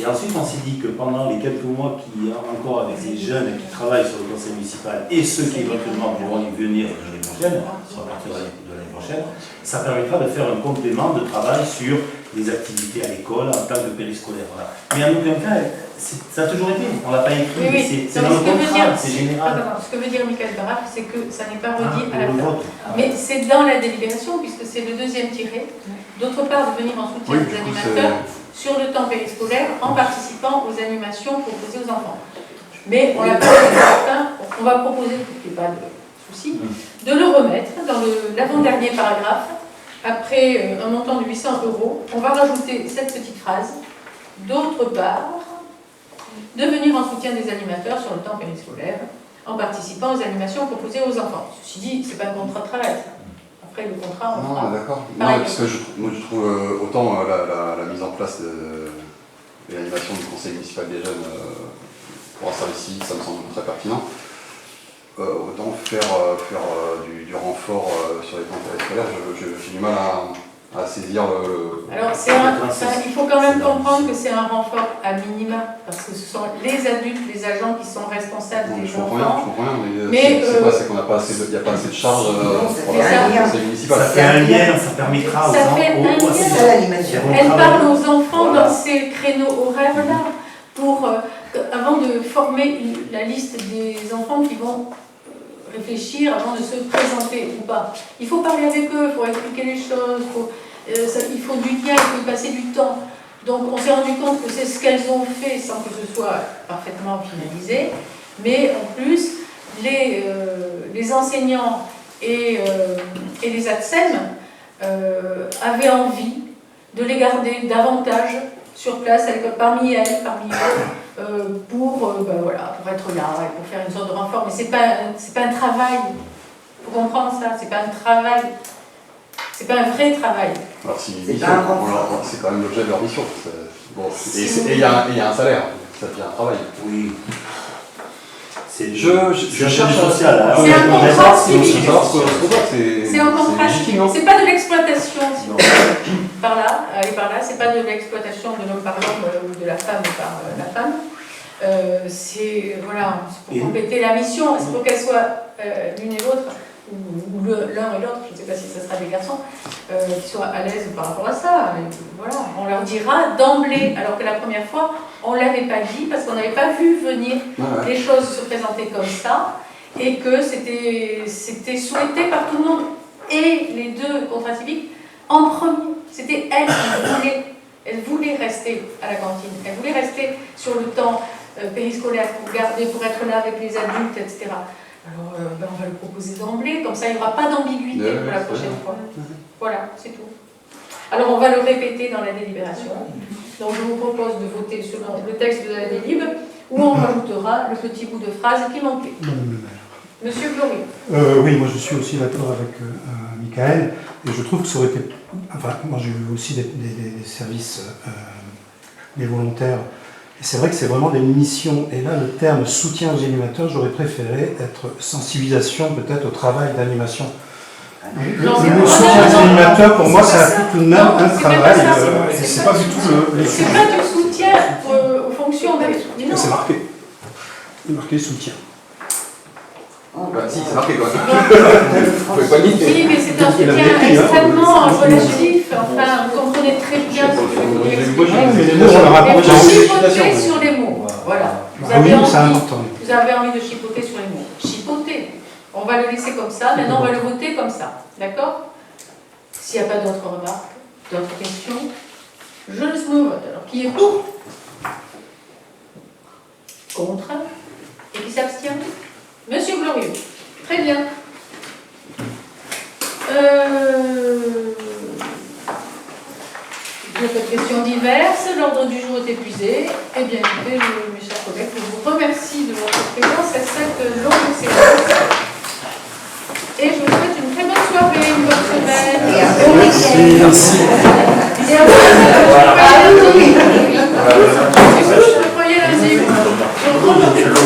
Et ensuite, on s'est dit que pendant les quelques mois qu'il y a encore avec ces jeunes qui travaillent sur le conseil municipal et ceux qui éventuellement pourront y venir l'année prochaine, à partir de l'année prochaine, ça permettra de faire un complément de travail sur les activités à l'école en tant que périscolaire. Voilà. Mais en aucun cas, ça a toujours été, on ne l'a pas écrit,
Oui.
c'est dans le contrat, c'est général.
Ce que veut dire Michael Baraf, c'est que ça n'est pas redit à la
le
fin.
vote.
Mais c'est dans la délibération, puisque c'est le deuxième tiré. D'autre part, de venir en soutien des animateurs sur le temps périscolaire en participant aux animations proposées aux enfants. Mais on l'a pas dit à la fin, on va proposer, il n'y a pas de souci, de le remettre dans l'avant-dernier paragraphe. Après un montant de 800 €, on va rajouter cette petite phrase. D'autre part, de venir en soutien des animateurs sur le temps périscolaire en participant aux animations proposées aux enfants. Ceci dit, ce n'est pas un contrat de travail. Après, le contrat, on fera.
Non, d'accord. Non,
Pareil.
parce que moi, je trouve autant la mise en place de l'animation du conseil municipal des jeunes pour un service civique, ça me semble très pertinent. Autant faire du renfort sur les temps périscolaires, j'ai du mal à saisir le...
Alors, il faut quand même comprendre que c'est un renfort à minima, parce que ce sont les adultes, les agents qui sont responsables des
Je comprends rien,
enfants.
mais c'est quoi? C'est qu'on n'a pas assez de, il n'y a pas assez de charges pour le conseil municipal.
Ça fait un lien, ça permettra aux
Ça fait un lien.
c'est l'animation.
Elle parle aux enfants dans ces créneaux horaires-là, pour, avant de former la liste des enfants qui vont réfléchir avant de se présenter ou pas. Il faut parler avec eux, il faut expliquer les choses, il faut du lien, il faut y passer du temps. Donc on s'est rendu compte que c'est ce qu'elles ont fait sans que ce soit parfaitement finalisé, mais en plus, les enseignants et les ATSEM avaient envie de les garder davantage sur place parmi elles, parmi eux, pour être là, pour faire une sorte de renfort. Mais c'est pas un travail. Il faut comprendre ça, c'est pas un travail. C'est pas un vrai travail.
Alors c'est une mission, c'est quand même l'objet de leur mission. Bon, et il y a un salaire, ça devient un travail.
Oui. C'est
je cherche
social.
C'est un contrat civique.
C'est
un contrat civique. C'est pas de l'exploitation. Par là, c'est pas de l'exploitation de l'homme par l'homme ou de la femme par la femme. C'est pour compléter la mission, c'est pour qu'elle soit l'une et l'autre, ou l'un et l'autre, je ne sais pas si ce sera des garçons, qui soient à l'aise par rapport à ça. Et voilà, on leur dira d'emblée, alors que la première fois, on ne l'avait pas dit, parce qu'on n'avait pas vu venir les choses se présenter comme ça, et que c'était souhaité par tout le monde, et les deux contrats civiques, en premier. C'était elle voulait rester à la cantine, elle voulait rester sur le temps périscolaire pour être là avec les adultes, etc. Alors, on va le proposer d'emblée, comme ça il n'y aura pas d'ambiguïté pour la prochaine fois. Voilà, c'est tout. Alors, on va le répéter dans la délibération. Donc, je vous propose de voter selon le texte de la délib, où on rajoutera le petit bout de phrase qui manquait. Monsieur Glory.
Oui, moi je suis aussi d'accord avec Michael, et je trouve que ça aurait été... Enfin, moi j'ai eu aussi des services, des volontaires, et c'est vrai que c'est vraiment des missions, et là le terme soutien aux animateurs, j'aurais préféré être sensibilisation peut-être au travail d'animation. Le soutien aux animateurs, pour moi, ça implique tout de même un travail, et c'est pas du tout le...
C'est pas du soutien aux fonctions des...
C'est marqué soutien.
Bah, si, c'est marqué quoi. Vous pouvez pas nier.
Oui, mais c'est un soutien extrêmement relatif. Enfin, vous comprenez très bien ce que je veux dire. Et vous chipotez sur les mots. Voilà. Vous avez envie de chipoter sur les mots. Chipoter. On va le laisser comme ça. Maintenant, on va le voter comme ça. D'accord? S'il n'y a pas d'autres remarques, d'autres questions, je laisse mon vote. Alors, qui est pour? Contre? Et qui s'abstient? Monsieur Glorieux. Très bien. Il n'y a pas de questions diverses. L'ordre du jour est épuisé. Eh bien, écoutez, mes chers collègues, je vous remercie de votre présence à cette longue séance. Et je vous souhaite une très bonne soirée, une bonne semaine. Et un bon week-end.
Merci.
Et à vous. Je croyais lundi. Je croyais lundi.